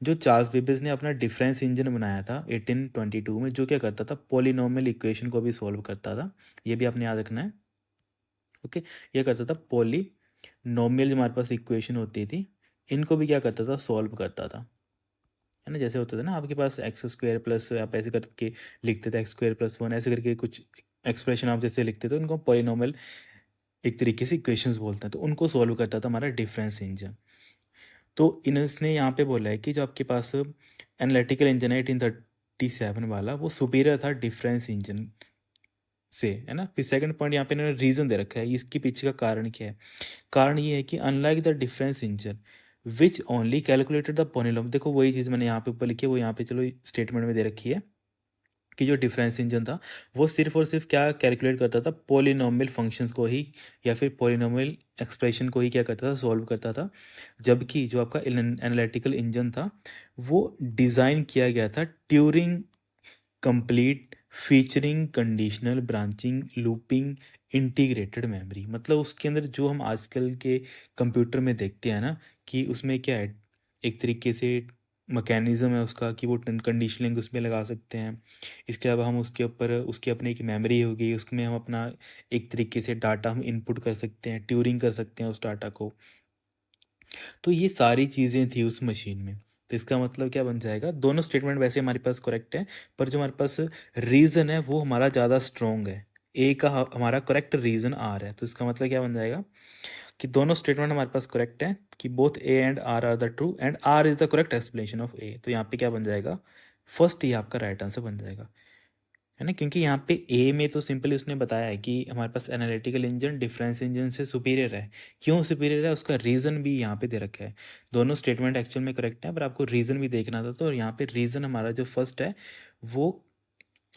जो चार्ल्स बेबेज ने अपना डिफरेंस इंजन बनाया था 1822 में, जो क्या करता था, पॉलिनोमियल इक्वेशन को भी सॉल्व करता था, ये भी आपने याद रखना है। ओके, ये करता था पॉलिनोमियल, जो हमारे पास इक्वेशन होती थी इनको भी क्या करता था, सॉल्व करता था, है ना। जैसे होता था ना आपके पास एक्स स्क्वायर प्लस, आप ऐसे करके लिखते थे एक्स स्क्वायर प्लस 1, ऐसे करके कुछ एक्सप्रेशन आप जैसे लिखते थे, उनको पॉलिनोमियल एक तरीके से इक्वेशंस बोलते हैं, तो उनको सॉल्व करता था हमारा डिफरेंस इंजन। तो इन्होंने यहाँ पे बोला है कि जो आपके पास एनालिटिकल इंजन है 1837 वाला, वो सुपीरियर था डिफरेंस इंजन से, है ना। फिर सेकंड पॉइंट यहाँ पे इन्होंने रीज़न दे रखा है, इसके पीछे का कारण क्या है। कारण ये है कि unlike the difference engine which only calculated the polynomial, देखो वही चीज़ मैंने यहाँ पे ऊपर लिखी है, वो यहाँ पे चलो स्टेटमेंट में दे रखी है कि जो डिफरेंस इंजन था वो सिर्फ और सिर्फ क्या कैलकुलेट करता था, पॉलिनोमियल फंक्शंस को ही या फिर पॉलिनोमियल एक्सप्रेशन को ही क्या करता था, सॉल्व करता था। जबकि जो आपका एनालिटिकल इंजन था वो डिज़ाइन किया गया था Turing complete, featuring conditional branching, looping, integrated memory. मतलब उसके अंदर जो हम आजकल के कंप्यूटर में देखते हैं ना, कि उसमें क्या है, एक तरीके से मैकेनिज्म है उसका कि वो कंडीशनिंग उसमें लगा सकते हैं। इसके अलावा हम उसके ऊपर उसकी अपनी एक मेमोरी होगी, उसमें हम अपना एक तरीके से डाटा हम इनपुट कर सकते हैं, ट्यूरिंग कर सकते हैं उस डाटा को। तो ये सारी चीज़ें थी उस मशीन में। तो इसका मतलब क्या बन जाएगा, दोनों स्टेटमेंट वैसे हमारे पास करेक्ट है, पर जो हमारे पास रीज़न है वो हमारा ज़्यादा स्ट्रॉन्ग है। ए का हमारा करेक्ट रीज़न आर है, तो इसका मतलब क्या बन जाएगा कि दोनों स्टेटमेंट हमारे पास करेक्ट है, कि both A and R the true and R is the correct explanation of A. तो यहाँ पे क्या बन जाएगा, फर्स्ट ये आपका राइट आंसर बन जाएगा, है ना। क्योंकि यहाँ पे ए में तो सिंपली उसने बताया है कि हमारे पास एनालिटिकल इंजन डिफरेंस इंजन से सुपीरियर है। क्यों सुपीरियर है, उसका रीज़न भी यहाँ पे दे रखा है। दोनों स्टेटमेंट एक्चुअल में करेक्ट है, पर आपको रीज़न भी देखना था। तो यहाँ पे रीज़न हमारा जो फर्स्ट है वो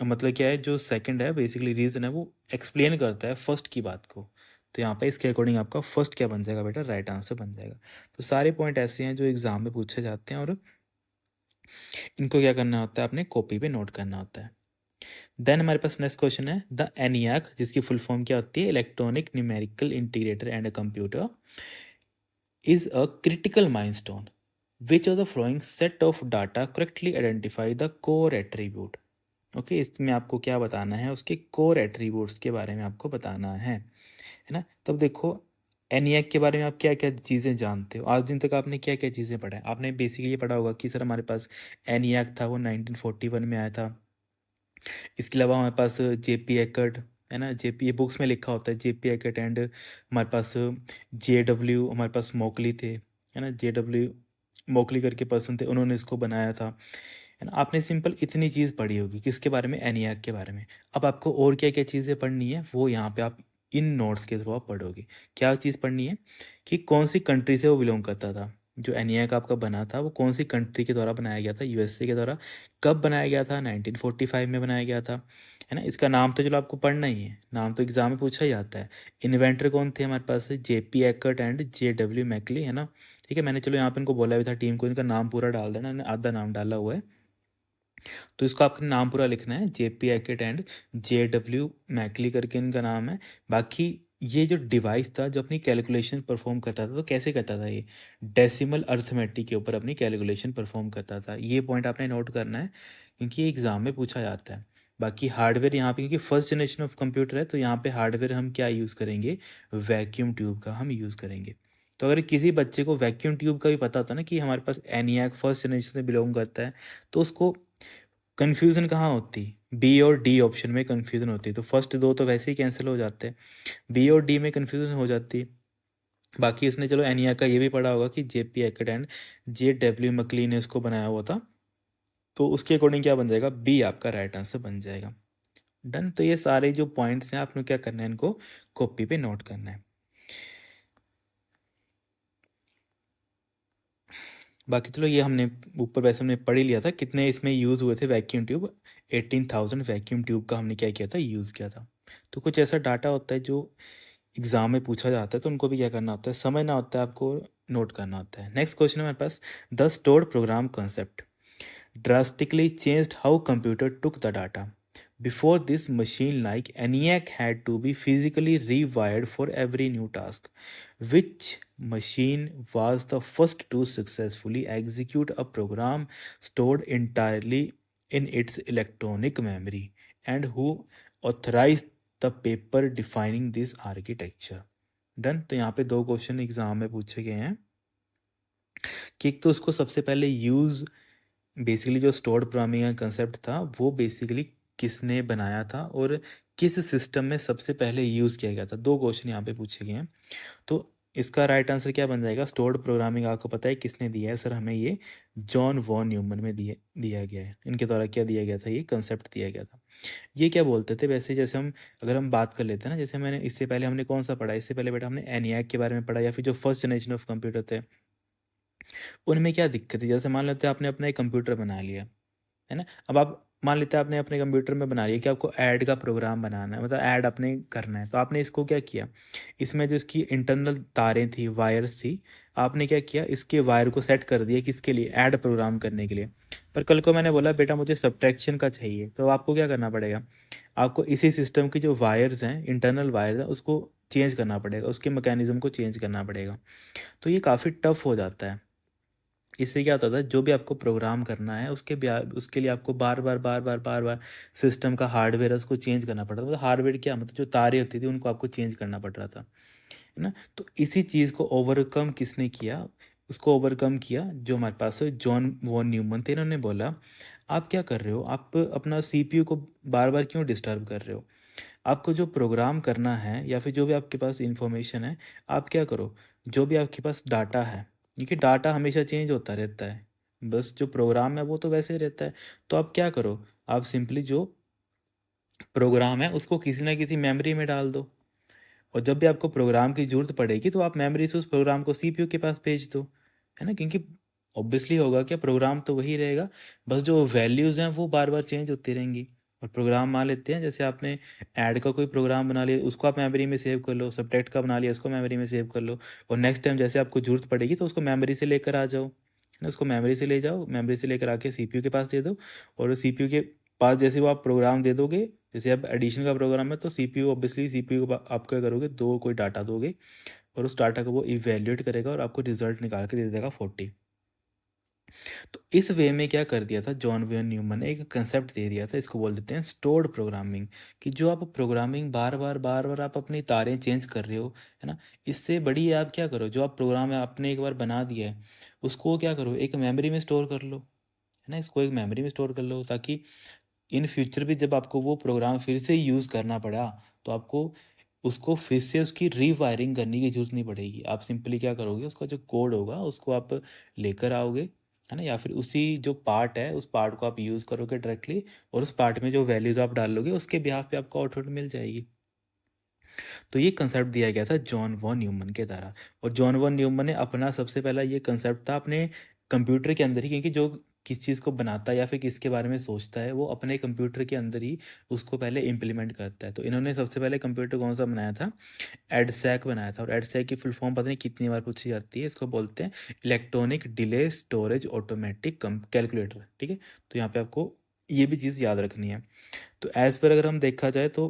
मतलब क्या है, जो सेकंड है बेसिकली रीज़न है वो एक्सप्लेन करता है फर्स्ट की बात को। तो यहाँ पे इसके अकॉर्डिंग आपका फर्स्ट क्या बन जाएगा बेटा, राइट आंसर बन जाएगा। तो सारे पॉइंट ऐसे हैं जो एग्जाम में पूछे जाते हैं और इनको क्या करना होता है, अपने कॉपी पे नोट करना होता है। देन हमारे पास नेक्स्ट क्वेश्चन है, द एनियाक, जिसकी फुल फॉर्म क्या होती है, electronic numerical integrator and a computer, is a critical milestone which of the flowing set of data correctly identify the core attribute. Okay, इसमें आपको क्या बताना है, उसके कोर एट्रीब्यूट्स के बारे में आपको बताना है ना। तब देखो एनियाक के बारे में आप क्या क्या चीज़ें जानते हो, आज दिन तक आपने क्या क्या चीज़ें पढ़ा है। आपने बेसिकली ये पढ़ा होगा कि सर हमारे पास एनियाक था, वो 1941 में आया था। इसके अलावा हमारे पास जेपी एकर्ट, है ना, जेपी ये बुक्स में लिखा होता है, जेपी एकर्ट एंड हमारे पास जेडब्ल्यू, हमारे पास मोकली थे, है ना, जेडब्ल्यू मोकली करके पर्सन थे, उन्होंने इसको बनाया था, है ना। आपने सिंपल इतनी चीज़ पढ़ी होगी किसके बारे में, एनियाक के बारे में। अब आपको और क्या क्या चीज़ें पढ़नी है वो यहाँ पे आप इन नोट्स के थ्रू आप पढ़ोगे। क्या चीज़ पढ़नी है कि कौन सी कंट्री से वो बिलोंग करता था, जो एनियाक आपका बना था वो कौन सी कंट्री के द्वारा बनाया गया था, यूएसए के द्वारा। कब बनाया गया था, 1945 में बनाया गया था, है ना। इसका नाम तो चलो आपको पढ़ना ही है, नाम तो एग्जाम में पूछा ही जाता है। इन्वेंटर कौन थे हमारे पास, जेपी एकर्ट एंड जेडब्ल्यू मैकली, है ना। ठीक है, मैंने चलो यहाँ पे इनको बोला भी था टीम को, इनका नाम पूरा डाल देना, मैंने आधा नाम डाला हुआ है। तो इसको आपका नाम पूरा लिखना है, जेपी एकर्ट एंड जेडब्ल्यू मैकली करके इनका नाम है। बाकी ये जो डिवाइस था जो अपनी कैलकुलेशन परफॉर्म करता था, तो कैसे करता था ये, डेसिमल अर्थमेटिक के ऊपर अपनी कैलकुलेशन परफॉर्म करता था। ये पॉइंट आपने नोट करना है क्योंकि एग्ज़ाम में पूछा जाता है। बाकी हार्डवेयर यहाँ पे, क्योंकि फर्स्ट जनरेशन ऑफ कंप्यूटर है, तो यहाँ पे हार्डवेयर हम क्या यूज़ करेंगे, वैक्यूम ट्यूब का हम यूज़ करेंगे। तो अगर किसी बच्चे को वैक्यूम ट्यूब का भी पता होता ना कि हमारे पास एनियाक फर्स्ट जनरेशन से बिलोंग करता है, तो उसको कन्फ्यूज़न कहाँ होती, बी और डी ऑप्शन में कन्फ्यूज़न होती। तो फर्स्ट दो तो वैसे ही कैंसिल हो जाते हैं, बी और डी में कन्फ्यूज़न हो जाती। बाकी इसने चलो एनिया का ये भी पढ़ा होगा कि JP Eckert and J W Mauchly ने इसको बनाया हुआ था, तो उसके अकॉर्डिंग क्या बन जाएगा, बी आपका राइट आंसर बन जाएगा। डन। तो ये सारे जो पॉइंट्स हैं आपने क्या करना है, इनको कॉपी पे नोट करना है। बाकी चलो ये हमने ऊपर वैसे हमने पढ़ ही लिया था कितने इसमें यूज़ हुए थे वैक्यूम ट्यूब। 18,000 वैक्यूम ट्यूब का हमने क्या किया था, यूज़ किया था। तो कुछ ऐसा डाटा होता है जो एग्ज़ाम में पूछा जाता है, तो उनको भी क्या करना होता है, समझना होता है, आपको नोट करना होता है। नेक्स्ट क्वेश्चन है हमारे पास, the stored program concept drastically changed how computer took the data. Before this, machine like ENIAC had to be physically rewired for every new task. Which machine was the first to successfully execute a program stored entirely in its electronic memory, and who authorized the paper defining this architecture? Done. तो यहाँ पे दो question exam में पूछे गए हैं कि एक तो उसको सबसे पहले यूज़, बेसिकली जो स्टोर्ड प्रोग्रामिंग का कंसेप्ट था वो बेसिकली किसने बनाया था और किस सिस्टम में सबसे पहले यूज़ किया गया था। दो क्वेश्चन यहाँ पे पूछे गए हैं। तो इसका राइट आंसर क्या बन जाएगा, स्टोर्ड प्रोग्रामिंग आपको पता है किसने दिया है सर, हमें ये जॉन वॉन न्यूमन में दिया गया है। इनके द्वारा क्या दिया गया था, ये कंसेप्ट दिया गया था। ये क्या बोलते थे वैसे, जैसे हम अगर हम बात कर लेते हैं ना, जैसे मैंने इससे पहले हमने कौन सा पढ़ा, इससे पहले बेटा हमने एनियाक के बारे में पढ़ा, या फिर जो फर्स्ट जनरेशन ऑफ कंप्यूटर थे उनमें क्या दिक्कत है। जैसे मान लेते हैं आपने अपना एक कंप्यूटर बना लिया है ना, अब आप मान लेते हैं आपने अपने कंप्यूटर में बना लिया कि आपको ऐड का प्रोग्राम बनाना है, मतलब ऐड आपने करना है, तो आपने इसको क्या किया, इसमें जो इसकी इंटरनल तारें थी, वायर्स थी, आपने क्या किया, इसके वायर को सेट कर दिया किसके लिए, ऐड प्रोग्राम करने के लिए। पर कल को मैंने बोला बेटा मुझे सब्ट्रैक्शन का चाहिए, तो आपको क्या करना पड़ेगा, आपको इसी सिस्टम की जो वायर्स हैं, इंटरनल वायर्स हैं, उसको चेंज करना पड़ेगा, उसके मैकेनिज्म को चेंज करना पड़ेगा। तो ये काफ़ी टफ हो जाता है। इससे क्या होता था, जो भी आपको प्रोग्राम करना है उसके लिए आपको बार बार सिस्टम का हार्डवेयर है उसको चेंज करना पड़ रहा था। मतलब हार्डवेयर क्या, मतलब जो तारें होती थी उनको आपको चेंज करना पड़ रहा था, है ना। तो इसी चीज़ को ओवरकम किसने किया, उसको ओवरकम किया जो हमारे पास जॉन वॉन न्यूमन थे। इन्होंने बोला आप क्या कर रहे हो, आप अपना सीपीयू को बार बार क्यों डिस्टर्ब कर रहे हो, आपको जो प्रोग्राम करना है या फिर जो भी आपके पास इंफॉर्मेशन है, आप क्या करो, जो भी आपके पास डाटा है, देखिए डाटा हमेशा चेंज होता रहता है, बस जो प्रोग्राम है वो तो वैसे ही रहता है। तो आप क्या करो, आप सिंपली जो प्रोग्राम है उसको किसी ना किसी मेमोरी में डाल दो, और जब भी आपको प्रोग्राम की ज़रूरत पड़ेगी तो आप मेमोरी से उस प्रोग्राम को सीपीयू के पास भेज दो, है ना। क्योंकि ऑब्वियसली होगा क्या, प्रोग्राम तो वही रहेगा, बस जो वैल्यूज़ हैं वो बार बार चेंज होती रहेंगी। और प्रोग्राम मान लेते हैं जैसे आपने ऐड का कोई प्रोग्राम बना लिया, उसको आप मेमोरी में सेव कर लो, सब्ट्रैक्ट का बना लिया उसको मेमोरी में सेव कर लो, और नेक्स्ट टाइम जैसे आपको ज़रूरत पड़ेगी तो उसको मेमोरी से लेकर आ जाओ, है ना। उसको मेमोरी से ले जाओ, मेमोरी से लेकर आके सीपीयू के पास दे दो, और सीपीयू के पास जैसे वो आप प्रोग्राम दे दोगे, जैसे अब एडिशन का प्रोग्राम है तो सीपीयू ऑब्वियसली सीपीयू को आप क्या करोगे, दो कोई डाटा दोगे और उस डाटा को वो इवेल्युएट करेगा और आपको रिजल्ट निकाल के दे देगा 40। तो इस वे में क्या कर दिया था जॉन वेन न्यूमन ने, एक कंसेप्ट दे दिया था, इसको बोल देते हैं स्टोर्ड प्रोग्रामिंग। कि जो आप प्रोग्रामिंग बार बार आप अपनी तारें चेंज कर रहे हो, है ना, इससे बड़ी आप क्या करो, जो आप प्रोग्राम है आपने एक बार बना दिया है उसको क्या करो, एक मेमोरी में स्टोर कर लो, है ना। इसको एक मेमोरी में स्टोर कर लो ताकि इन फ्यूचर भी जब आपको वो प्रोग्राम फिर से यूज़ करना पड़ा तो आपको उसको फिर से उसकी रीवायरिंग करने की ज़रूरत नहीं पड़ेगी। आप सिंपली क्या करोगे, उसका जो कोड होगा उसको आप लेकर आओगे, है ना, या फिर उसी जो पार्ट है उस पार्ट को आप यूज़ करोगे डायरेक्टली, और उस पार्ट में जो वैल्यूज़ आप डालोगे उसके बिहाफ पे आपको आउटपुट मिल जाएगी। तो ये कंसेप्ट दिया गया था जॉन वॉन न्यूमन के द्वारा, और जॉन वॉन न्यूमन ने अपना सबसे पहला ये कंसेप्ट था अपने कंप्यूटर के अंदर ही, क्योंकि जो किस चीज़ को बनाता है या फिर किसके बारे में सोचता है वो अपने कंप्यूटर के अंदर ही उसको पहले इम्प्लीमेंट करता है। तो इन्होंने सबसे पहले कंप्यूटर कौन सा बनाया था, एडसैक बनाया था। और एडसैक की फुल फॉर्म पता नहीं कितनी बार पूछी जाती है, इसको बोलते हैं electronic delay storage automatic calculator, ठीक है। तो यहाँ पे आपको ये भी चीज़ याद रखनी है। तो एज़ पर अगर हम देखा जाए तो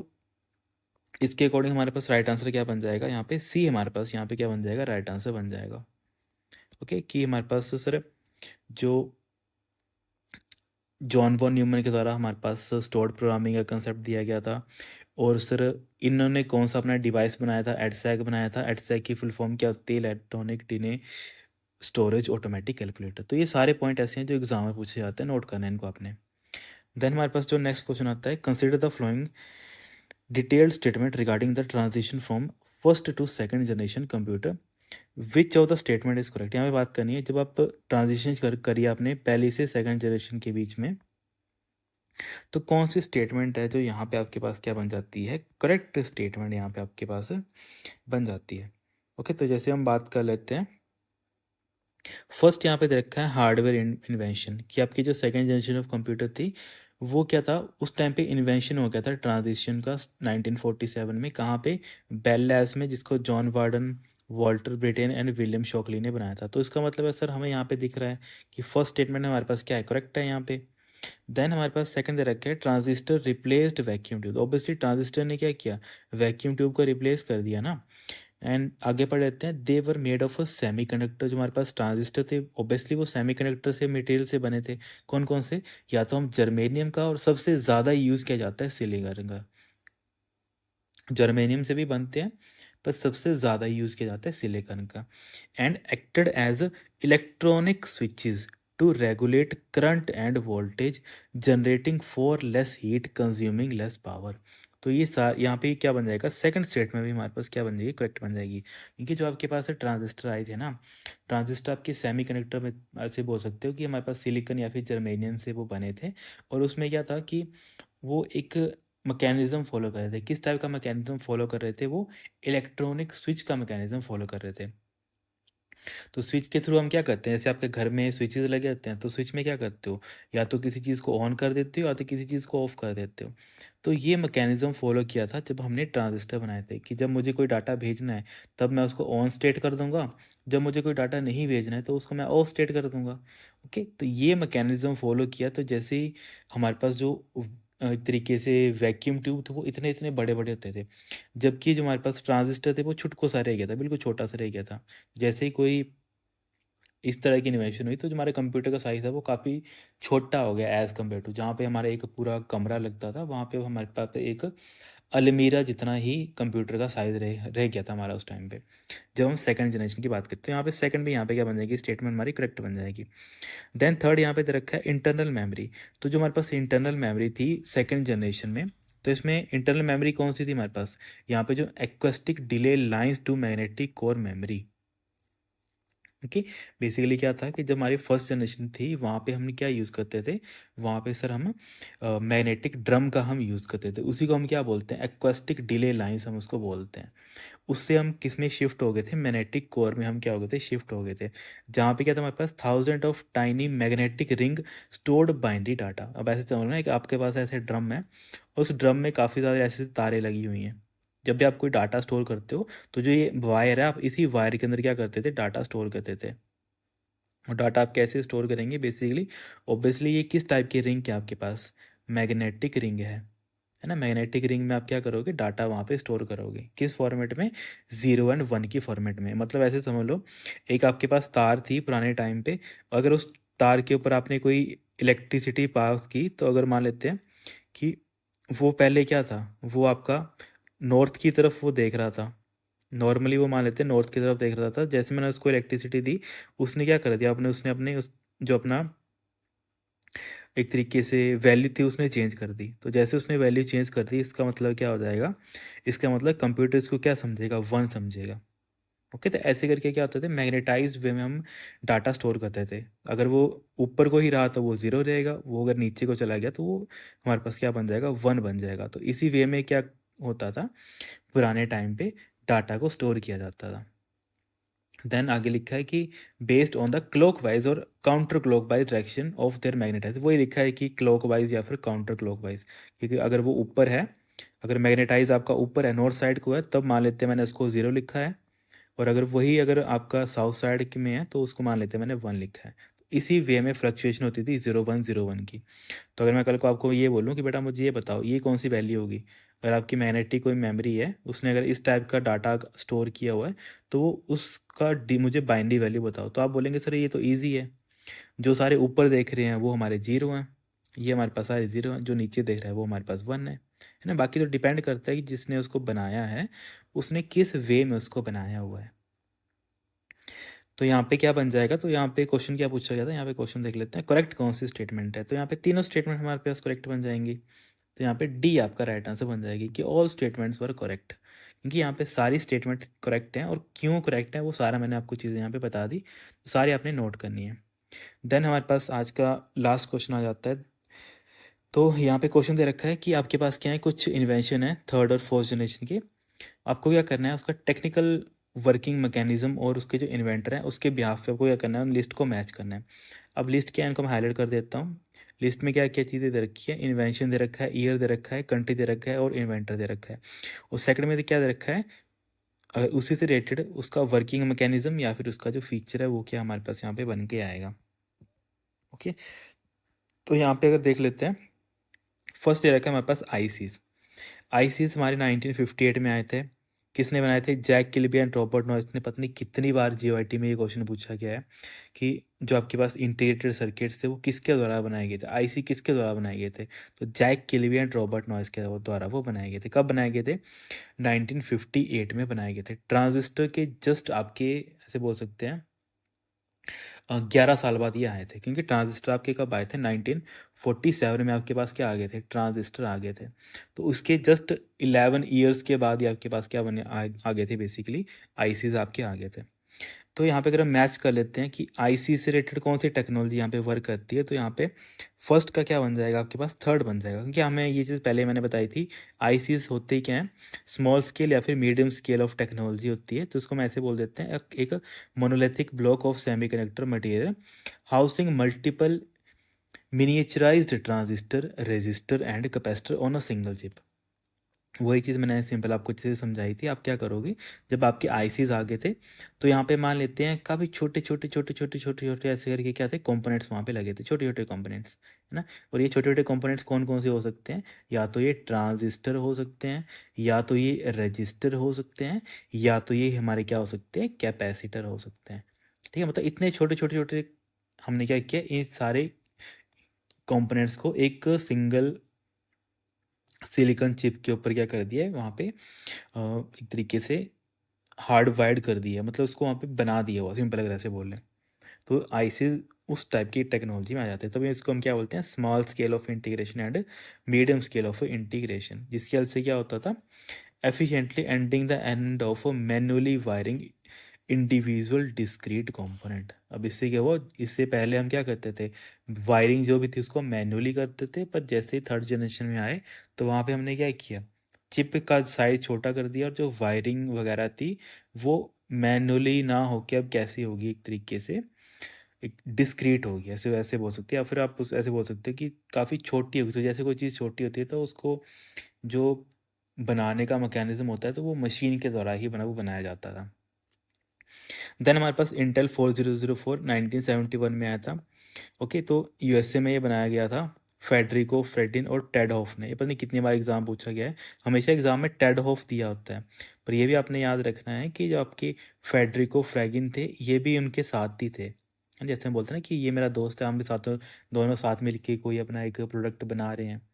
इसके अकॉर्डिंग हमारे पास राइट आंसर क्या बन जाएगा, यहाँ पे सी हमारे पास यहाँ पे क्या बन जाएगा, राइट आंसर बन जाएगा। ओके, कि हमारे पास सर जो जॉन वॉन न्यूमन के द्वारा हमारे पास स्टोर्ड प्रोग्रामिंग का कंसेप्ट दिया गया था, और सर इन्होंने कौन सा अपना डिवाइस बनाया था, एडसैक बनाया था। एडसैक की फुल फॉर्म क्या होती है, electronic delay storage automatic calculator. तो ये सारे पॉइंट ऐसे हैं जो एग्जाम में पूछे जाते हैं, नोट करना है इनको आपने। देन हमारे पास जो नेक्स्ट क्वेश्चन आता है, consider the following detailed statement regarding the transition from first to second generation computer, which of the statement is correct. यहाँ पे बात करनी है जब आप ट्रांजिशन करिए आपने पहली से सेकंड जनरेशन के बीच में, तो कौन सी स्टेटमेंट है जो यहाँ पे आपके पास क्या बन जाती है, करेक्ट स्टेटमेंट यहाँ पे आपके पास बन जाती है। ओके, तो जैसे हम बात कर लेते हैं, फर्स्ट यहाँ पे दे रखा है हार्डवेयर इन्वेंशन, कि आपकी जो सेकेंड जनरेशन ऑफ कंप्यूटर थी वो क्या था, उस टाइम पे इन्वेंशन हो गया था ट्रांजिशन का 1947 में, कहाँ पे, बेल लैब्स में, जिसको John warden, Walter Britain and William Shockley ने बनाया था। तो इसका मतलब है सर हमें यहाँ पे दिख रहा है कि फर्स्ट स्टेटमेंट हमारे पास क्या है, करेक्ट है यहाँ पे। देन हमारे पास सेकंड दे रखा है transistor replaced vacuum tube. Obviously transistor ने क्या किया, वैक्यूम ट्यूब को रिप्लेस कर दिया ना। एंड आगे पढ़ लेते हैं, they were made of a semiconductor. जो हमारे पास ट्रांजिस्टर थे ऑब्वियसली वो सेमीकंडक्टर से मटेरियल से बने थे। कौन कौन से, या तो हम जर्मेनियम का, और सबसे ज़्यादा यूज़ किया जाता है सिलिकॉन का। जर्मेनियम से भी बनते हैं पर सबसे ज़्यादा यूज़ किया जाता है सिलिकॉन का। And acted as electronic switches to regulate current and voltage, generating for less heat, consuming less power. तो ये यहाँ पे क्या बन जाएगा, सेकंड स्टेट में भी हमारे पास क्या बन जाएगी, करेक्ट बन जाएगी। क्योंकि जो आपके पास ट्रांजिस्टर आए थे ना, ट्रांजिस्टर आपके सेमीकंडक्टर में ऐसे बोल सकते हो कि हमारे पास सिलिकॉन या फिर जर्मेनियम से वो बने थे। और उसमें क्या था कि वो एक मैकेनिज्म फॉलो कर रहे थे। किस टाइप का मैकेनिज्म फॉलो कर रहे थे वो, इलेक्ट्रॉनिक स्विच का मैकेनिज्म फॉलो कर रहे थे। तो स्विच के थ्रू हम क्या करते हैं, जैसे आपके घर में स्विचेस लगे रहते हैं, तो स्विच में क्या करते हो, या तो किसी चीज़ को ऑन कर देते हो या तो किसी चीज़ को ऑफ कर देते हो। तो ये मैकेनिज्म फॉलो किया था जब हमने ट्रांजिस्टर बनाए थे, कि जब मुझे कोई डाटा भेजना है तब मैं उसको ऑन स्टेट कर दूंगा, जब मुझे कोई डाटा नहीं भेजना है तो उसको मैं ऑफ स्टेट कर दूंगा। ओके, तो ये मैकेनिज्म फॉलो किया। तो जैसे ही हमारे पास जो एक तरीके से वैक्यूम ट्यूब थे वो इतने इतने बड़े बड़े होते थे, जबकि जो हमारे पास ट्रांजिस्टर थे वो छुटको सा रह गया था, बिल्कुल छोटा सा रह गया था। जैसे ही कोई इस तरह की इन्वेंशन हुई तो जो हमारे कंप्यूटर का साइज़ है वो काफ़ी छोटा हो गया एज़ कम्पेयर टू, जहाँ पे हमारा एक पूरा कमरा लगता था वहाँ पे हमारे पास एक अलमीरा जितना ही कंप्यूटर का साइज़ रह गया था हमारा उस टाइम पे। जब हम सेकंड जनरेशन की बात करते हैं, यहाँ पे सेकंड भी यहाँ पे क्या बन जाएगी, स्टेटमेंट हमारी करेक्ट बन जाएगी। देन थर्ड यहाँ पे दे रखा है इंटरनल मेमोरी। तो जो हमारे पास इंटरनल मेमोरी थी सेकंड जनरेशन में, तो इसमें इंटरनल मेमोरी कौन सी थी हमारे पास, यहाँ पे जो acoustic delay lines to magnetic core memory. Okay, basically क्या था कि जब हमारी फर्स्ट जनरेशन थी वहाँ पे हमने क्या यूज़ करते थे, वहाँ पे सर हम मैग्नेटिक ड्रम का हम यूज़ करते थे, उसी को हम क्या बोलते हैं, एक्वेस्टिक डिले लाइंस हम उसको बोलते हैं। उससे हम किस में शिफ्ट हो गए थे, मैग्नेटिक कोर में हम क्या हो गए थे, शिफ्ट हो गए थे, जहाँ पे क्या था हमारे पास thousand of tiny magnetic ring stored binary data. अब ऐसे समझ ना कि आपके पास ऐसे ड्रम है, उस ड्रम में काफ़ी सारे ऐसे तारे लगी हुई हैं। जब भी आप कोई डाटा स्टोर करते हो तो जो ये वायर है, आप इसी वायर के अंदर क्या करते थे, डाटा स्टोर करते थे। और डाटा आप कैसे स्टोर करेंगे, बेसिकली ऑब्वियसली ये किस टाइप की रिंग है आपके पास, मैग्नेटिक रिंग है ना। मैग्नेटिक रिंग में आप क्या करोगे, डाटा वहाँ पे स्टोर करोगे, किस फॉर्मेट में, 0 और 1 की फॉर्मेट में। मतलब ऐसे समझ लो, एक आपके पास तार थी पुराने टाइम पे, अगर उस तार के ऊपर आपने कोई इलेक्ट्रिसिटी पास की, तो अगर मान लेते हैं कि वो पहले क्या था, वो आपका नॉर्थ की तरफ वो देख रहा था, नॉर्मली वो मान लेते हैं नॉर्थ की तरफ देख रहा था। जैसे मैंने उसको इलेक्ट्रिसिटी दी, उसने क्या कर दिया, अपने उसने अपने उस जो अपना एक तरीके से वैल्यू थी उसने चेंज कर दी। तो जैसे उसने वैल्यू चेंज कर दी, इसका मतलब क्या हो जाएगा, इसका मतलब कंप्यूटर इसको क्या समझेगा, 1 समझेगा। ओके, तो ऐसे करके क्या होता था, मैग्नेटाइज्ड वे में हम डाटा स्टोर करते थे। अगर वो ऊपर को ही रहा तो वो 0 रहेगा, वो अगर नीचे को चला गया तो वो हमारे पास क्या बन जाएगा, 1 बन जाएगा। तो इसी वे में क्या होता था, पुराने टाइम पे डाटा को स्टोर किया जाता था। देन आगे लिखा है कि बेस्ड ऑन द क्लॉकवाइज और counter clockwise direction of their magnetise. वही लिखा है कि क्लॉकवाइज या फिर काउंटर क्लॉकवाइज, क्योंकि अगर वो ऊपर है, अगर मैग्नेटाइज आपका ऊपर है, नॉर्थ साइड को है, तब मान लेते हैं मैंने उसको 0 लिखा है। और अगर वही अगर आपका साउथ साइड में है तो उसको मान लेते हैं मैंने 1 लिखा है। तो इसी वे में फ्लक्चुएशन होती थी 0 1 0 1 की। तो अगर मैं कल को आपको ये बोलूँ कि बेटा मुझे ये बताओ ये कौन सी वैल्यू होगी, अगर आपकी मैग्नेटिक कोई मेमोरी है, उसने अगर इस टाइप का डाटा स्टोर किया हुआ है, तो वो उसका डी मुझे बाइनरी वैल्यू बताओ, तो आप बोलेंगे सर ये तो ईजी है, जो सारे ऊपर देख रहे हैं वो हमारे 0 हैं, ये हमारे पास सारे 0 हैं, जो नीचे देख रहा है वो हमारे पास 1 है ना। बाकी तो डिपेंड करता है कि जिसने उसको बनाया है उसने किस वे में उसको बनाया हुआ है। तो यहाँ पे क्या बन जाएगा, तो यहाँ पे क्वेश्चन क्या पूछा गया था, यहाँ पे क्वेश्चन देख लेते हैं, करेक्ट कौन सी स्टेटमेंट है। तो यहाँ पे तीनों स्टेटमेंट हमारे पास करेक्ट बन जाएंगी। तो यहाँ पे डी आपका राइट आंसर बन जाएगी कि ऑल स्टेटमेंट्स वर करेक्ट, क्योंकि यहाँ पे सारी स्टेटमेंट करेक्ट हैं, और क्यों करेक्ट है वो सारा मैंने आपको चीज़ें यहाँ पे बता दी, तो सारी आपने नोट करनी है। देन हमारे पास आज का लास्ट क्वेश्चन आ जाता है, तो यहाँ पे क्वेश्चन दे रखा है कि आपके पास क्या है, कुछ इन्वेंशन है थर्ड और फोर्थ जनरेशन के। आपको क्या करना है, उसका टेक्निकल वर्किंग मैकेनिज्म और उसके जो इन्वेंटर हैं उसके बिहाफ पे आपको क्या करना है, उन लिस्ट को मैच करना है। अब लिस्ट क्या है, इनको मैं हाईलाइट कर देता हूँ। लिस्ट में क्या क्या चीज़ें दे रखी है, इन्वेंशन दे रखा है, ईयर दे रखा है, कंट्री दे रखा है और इन्वेंटर दे रखा है। और सेकंड में क्या दे रखा है, अगर उसी से रिलेटेड उसका वर्किंग मैकेनिज्म या फिर उसका जो फीचर है वो क्या हमारे पास यहाँ पे बन के आएगा। ओके, तो यहाँ पे अगर देख लेते हैं, फर्स्ट दे रखा है हमारे पास आईसीज। आईसीज हमारे 1958 में आए थे। किसने बनाए थे, Jack Kilby and Robert Noyce ने। पता नहीं कितनी बार जीओआईटी में ये क्वेश्चन पूछा गया है कि जो आपके पास इंटीग्रेटेड सर्किट्स थे वो किसके द्वारा बनाए गए थे, आईसी किसके द्वारा बनाए गए थे, तो Jack Kilby and Robert Noyce के द्वारा वो बनाए गए थे। कब बनाए गए थे, 1958 में बनाए गए थे। ट्रांजिस्टर के जस्ट आपके ऐसे बोल सकते हैं 11 साल बाद ये आए थे, क्योंकि ट्रांजिस्टर आपके कब आए थे, 1947 में आपके पास क्या आ गए थे, ट्रांजिस्टर आ गए थे। तो उसके जस्ट 11 ईयर्स के बाद ही आपके पास क्या बने, आ गए थे बेसिकली, आईसीज आपके आ गए थे। तो यहाँ पे अगर हम मैच कर लेते हैं कि आईसी से रिलेटेड कौन सी टेक्नोलॉजी यहाँ पे वर्क करती है, तो यहाँ पे फर्स्ट का क्या बन जाएगा, आपके पास थर्ड बन जाएगा, क्योंकि हमें ये चीज़ पहले मैंने बताई थी। आईसीज होते ही क्या हैं, स्मॉल स्केल या फिर मीडियम स्केल ऑफ टेक्नोलॉजी होती है। तो उसको हम ऐसे बोल देते हैं, एक monolithic block of semiconductor material housing multiple miniaturised transistor, resistor and capacitor on a single chip. वही चीज़ मैंने सिंपल आपको चीज़ें समझाई थी। आप क्या करोगे, जब आपके आईसीज आ गए थे तो यहाँ पे मान लेते हैं काफ़ी छोटे छोटे छोटे छोटे छोटे छोटे ऐसे करके क्या थे, कंपोनेंट्स वहाँ पे लगे थे, छोटे छोटे कंपोनेंट्स, है ना। और ये छोटे छोटे कंपोनेंट्स कौन कौन से हो सकते हैं, या तो ये ट्रांजिस्टर हो सकते हैं, या तो ये रजिस्टर हो सकते हैं, या तो ये हमारे क्या हो सकते हैं, कैपेसिटर हो सकते हैं। ठीक है, मतलब इतने छोटे छोटे छोटे हमने क्या किया, इन सारे कंपोनेंट्स को एक सिंगल सिलिकॉन चिप के ऊपर क्या कर दिया है, वहाँ पे एक तरीके से हार्ड वायर्ड कर दिया, मतलब उसको वहाँ पे बना दिया हुआ, सिंपल अगर ऐसे बोल लें तो आईसी उस टाइप की टेक्नोलॉजी में आ जाते हैं। तभी इसको हम क्या बोलते हैं, small scale of integration and medium scale of integration, जिसकी हेल्प से क्या होता था, efficiently ending the end of a manually wiring individual discrete component. अब इससे क्या हुआ, इससे पहले हम क्या करते थे, वायरिंग जो भी थी उसको मैन्युअली करते थे, पर जैसे ही थर्ड जनरेशन में आए तो वहाँ पे हमने क्या किया, चिप का साइज छोटा कर दिया और जो वायरिंग वगैरह थी वो मैन्युअली ना होके अब कैसी होगी, एक तरीके से एक डिस्क्रीट होगी, ऐसे वैसे बोल सकते हैं। या फिर आप उस ऐसे बोल सकते हो कि काफ़ी छोटी होगी। तो जैसे कोई चीज़ छोटी होती है तो उसको जो बनाने का मैकेनिज्म होता है तो वो मशीन के द्वारा ही बनाया जाता था। देन हमारे पास इंटेल 4004 1971 में आया था। ओके, तो यूएसए में ये बनाया गया था, फेडरिको फ्रेडिन और टेड हॉफ ने। ये पता नहीं कितनी बार एग्जाम पूछा गया है, हमेशा एग्जाम में टेड हॉफ दिया होता है। पर ये भी आपने याद रखना है कि जो आपके फेडरिको फ्रेगिन थे ये भी उनके साथ ही थे। जैसे हम बोलते हैं ना कि ये मेरा दोस्त है, हम भी साथ दोनों साथ मिल के कोई अपना एक प्रोडक्ट बना रहे हैं।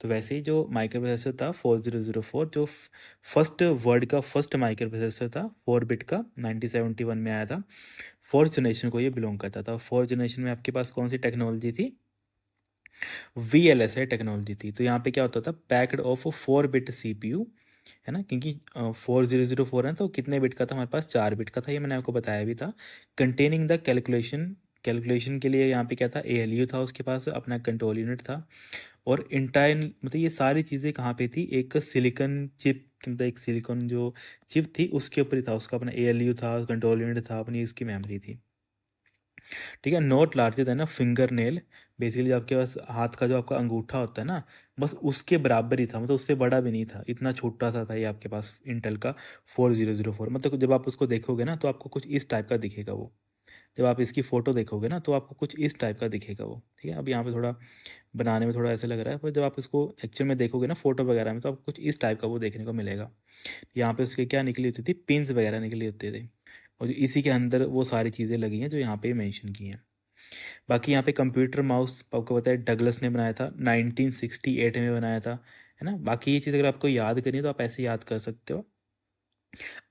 तो वैसे ही जो माइक्रो प्रोसेसर था 4004, जो फर्स्ट वर्ल्ड का फर्स्ट माइक्रो प्रोसेसर था 4 बिट का, 1971 में आया था। फोर्थ जनरेशन को ये बिलोंग करता था। फोर्थ जनरेशन में आपके पास कौन सी टेक्नोलॉजी थी, VLSI टेक्नोलॉजी थी। तो यहाँ पे क्या होता था, पैक्ड ऑफ 4 बिट CPU, है ना, क्योंकि 4004 है तो कितने बिट का था हमारे पास, 4 बिट का था, ये मैंने आपको बताया भी था। कंटेनिंग द कैलकुलेशन के लिए यहाँ पे क्या था, ALU था, उसके पास अपना कंट्रोल यूनिट था। और इंटायर मतलब ये सारी चीज़ें कहाँ पे थी, एक सिलिकॉन चिप, मतलब एक सिलिकॉन जो चिप थी उसके ऊपर ही था, उसका अपना ALU था, कंट्रोल यूनिट था, अपनी इसकी मेमोरी थी। ठीक है, not larger than a finger nail. Basically आपके पास हाथ का जो आपका अंगूठा होता है ना, बस उसके बराबर ही था, मतलब उससे बड़ा भी नहीं था, इतना छोटा सा था ये आपके पास इंटेल का 4004। मतलब जब आप उसको देखोगे ना तो आपको कुछ इस टाइप का दिखेगा वो। जब आप इसकी फ़ोटो देखोगे ना तो आपको कुछ इस टाइप का दिखेगा वो। ठीक है, अब यहाँ पे थोड़ा बनाने में थोड़ा ऐसा लग रहा है, पर जब आप इसको एक्चुअल में देखोगे ना फोटो वगैरह में तो आपको कुछ इस टाइप का वो देखने को मिलेगा। यहाँ पे उसके क्या निकली होती थी, पिंस वगैरह निकली होते थे, और जो इसी के अंदर वो सारी चीज़ें लगी हैं जो यहाँ पे मेंशन की हैं। बाकी यहाँ पे कंप्यूटर माउस आपको पता है डगलस ने बनाया था, 1968 में बनाया था, है ना। बाकी ये चीज़ अगर आपको याद करनी है तो आप ऐसे याद कर सकते हो।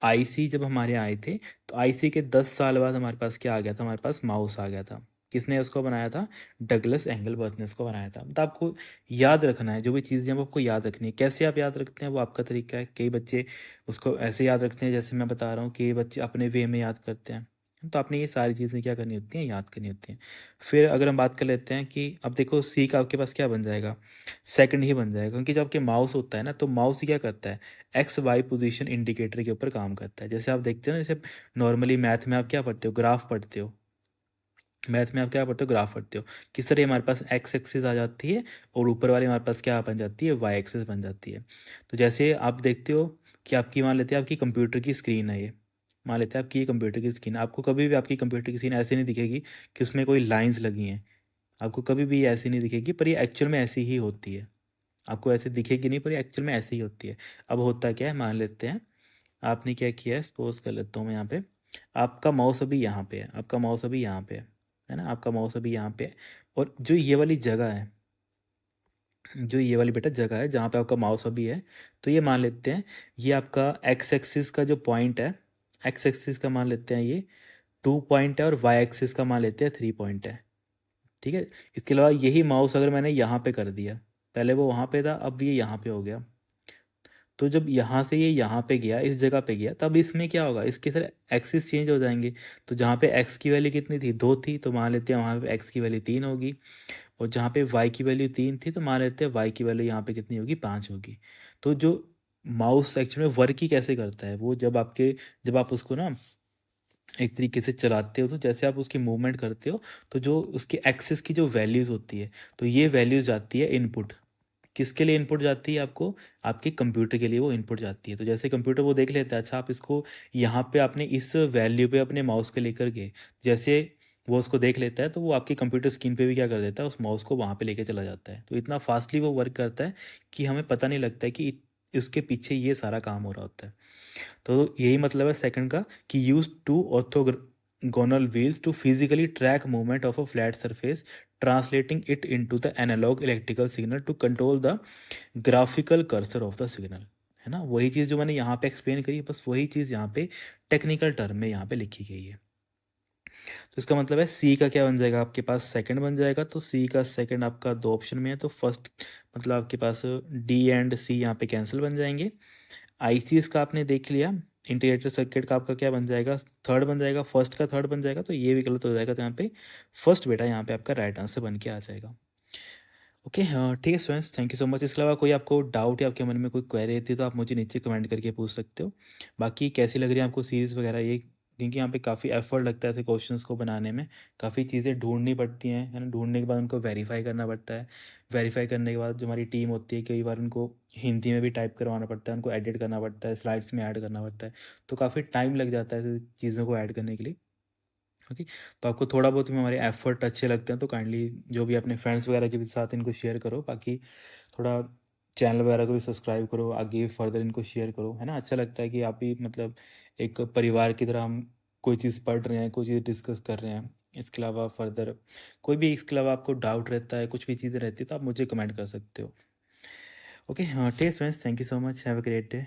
आईसी जब हमारे आए थे तो आईसी के 10 साल बाद हमारे पास क्या आ गया था, हमारे पास माउस आ गया था। किसने उसको बनाया था, डगलस एंगलबर्ट ने उसको बनाया था। तो आपको याद रखना है, जो भी चीज़ें हैं वो आपको याद रखनी है। कैसे आप याद रखते हैं वो आपका तरीका है। कई बच्चे उसको ऐसे याद रखते हैं जैसे मैं बता रहा हूँ, कई बच्चे अपने वे में याद करते हैं। तो आपने ये सारी चीज़ें क्या करनी होती हैं, याद करनी होती हैं। फिर अगर हम बात कर लेते हैं कि अब देखो सी का आपके पास क्या बन जाएगा, सेकंड ही बन जाएगा, क्योंकि जब आपके माउस होता है ना, तो माउस क्या करता है, एक्स वाई पोजीशन इंडिकेटर के ऊपर काम करता है। जैसे आप देखते हो ना, जैसे नॉर्मली मैथ में आप क्या पढ़ते हो, ग्राफ पढ़ते हो। मैथ में आप क्या पढ़ते हो, ग्राफ पढ़ते हो। किस तरह हमारे पास एक्स एक्सिस आ जाती है और ऊपर वाले हमारे पास क्या बन जाती है, वाई एक्सिस बन जाती है। तो जैसे आप देखते हो कि आपकी, मान लेते हैं आपकी कंप्यूटर की स्क्रीन है ये, मान लेते हैं आपकी ये कंप्यूटर की स्क्रीन, आपको कभी भी आपकी कंप्यूटर की स्क्रीन ऐसे नहीं दिखेगी कि उसमें कोई लाइंस लगी हैं, आपको कभी भी ऐसी नहीं दिखेगी, पर ये एक्चुअल में ऐसी ही होती है। आपको ऐसे दिखेगी नहीं, पर ये एक्चुअल में ऐसी ही होती है। अब होता क्या है, मान लेते हैं आपने क्या किया है, सपोज कर लेता हूँ मैं यहाँ पे, आपका माउस अभी यहाँ पे है, आपका माउस अभी यहाँ पे है ना, आपका माउस अभी यहाँ पे है, और जो ये वाली जगह है, जो ये वाली बेटा जगह है जहाँ पे आपका माउस अभी है, तो ये मान लेते हैं ये आपका एक्स एक्सिस का जो पॉइंट है, एक्स एक्सिस का मान लेते हैं ये 2 पॉइंट है, और वाई एक्सिस का मान लेते हैं 3 पॉइंट है। ठीक है। इसके अलावा यही माउस अगर मैंने यहाँ पे कर दिया, पहले वो वहाँ पे था, अब ये यहाँ पे हो गया, तो जब यहाँ से ये यहाँ पे गया, इस जगह पे गया, तब इसमें क्या होगा, इसके सर एक्सिस चेंज हो जाएंगे। तो जहाँ पे एक्स की वैल्यू कितनी थी, 2 थी, तो मान लेते हैं वहाँ पे एक्स की वैल्यू 3 होगी, और जहाँ पे वाई की वैल्यू 3 थी, तो मान लेते हैं वाई की वैल्यू यहाँ पे कितनी होगी, 5 होगी। तो जो माउस एक्चुअली में वर्क ही कैसे करता है, वो जब आप उसको ना एक तरीके से चलाते हो, तो जैसे आप उसकी मूवमेंट करते हो, तो जो उसकी एक्सिस की जो वैल्यूज़ होती है, तो ये वैल्यूज़ जाती है इनपुट, किसके लिए इनपुट जाती है आपको, आपके कंप्यूटर के लिए वो इनपुट जाती है। तो जैसे कंप्यूटर वो देख लेता है, अच्छा आप इसको यहाँ पे आपने इस वैल्यू पे अपने माउस के लेकर गए, जैसे वो उसको देख लेता है, तो वो आपकी कंप्यूटर स्क्रीन पे भी क्या कर देता है, उस माउस को वहाँ पे लेके चला जाता है। तो इतना फास्टली वो वर्क करता है कि हमें पता नहीं लगता है कि इसके पीछे ये सारा काम हो रहा होता है। तो यही मतलब है सेकंड का, कि use two orthogonal wheels to physically track movement of a flat surface, translating it into the analogue electrical signal to control the graphical cursor of the signal. है ना, वही चीज़ जो मैंने यहाँ पे एक्सप्लेन करी, बस वही चीज़ यहाँ पे टेक्निकल टर्म में यहाँ पे लिखी गई है। तो इसका मतलब है सी का क्या बन जाएगा, आपके पास सेकंड बन जाएगा। तो सी का सेकंड आपका दो ऑप्शन में है, तो फर्स्ट मतलब आपके पास डी एंड सी यहाँ पे कैंसिल बन जाएंगे। आईसीएस का आपने देख लिया, इंटीग्रेटेड सर्किट का आपका क्या बन जाएगा, थर्ड बन जाएगा, फर्स्ट का थर्ड बन जाएगा, तो ये भी गलत हो जाएगा, तो यहाँ पे फर्स्ट बेटा यहाँ पे आपका राइट आंसर बन के आ जाएगा। ओके, हाँ ठीक है students, thank you so much. इसके अलावा कोई आपको डाउट या आपके मन में कोई क्वेरी रहती है तो आप मुझे नीचे कमेंट करके पूछ सकते हो। बाकी कैसी लग रही है आपको सीरीज़ वगैरह ये, क्योंकि यहाँ पे काफ़ी एफर्ट लगता है ऐसे क्वेश्चंस को बनाने में, काफ़ी चीज़ें ढूंढनी पड़ती हैं, है ना, ढूंढने के बाद उनको वेरीफाई करना पड़ता है। वेरीफाई करने के बाद जो हमारी टीम होती है, कई बार उनको हिंदी में भी टाइप करवाना पड़ता है, उनको एडिट करना पड़ता है, स्लाइड्स में ऐड करना पड़ता है, तो काफ़ी टाइम लग जाता है ऐसी चीज़ों को ऐड करने के लिए। ओके, तो आपको थोड़ा बहुत भी हमारे एफर्ट अच्छे लगते हैं तो काइंडली जो भी अपने फ्रेंड्स वगैरह के भी साथ इनको शेयर करो। बाकी थोड़ा चैनल वगैरह को भी सब्सक्राइब करो, आगे फर्दर इनको शेयर करो, है ना। अच्छा लगता है कि आप भी मतलब एक परिवार की तरह हम कोई चीज़ पढ़ रहे हैं, कोई चीज़ डिस्कस कर रहे हैं। इसके अलावा फर्दर कोई भी इसके अलावा आपको डाउट रहता है, कुछ भी चीज़ें रहती है, तो आप मुझे कमेंट कर सकते हो। ओके, हाँ ठीक है friends, thank you so much, have a great day.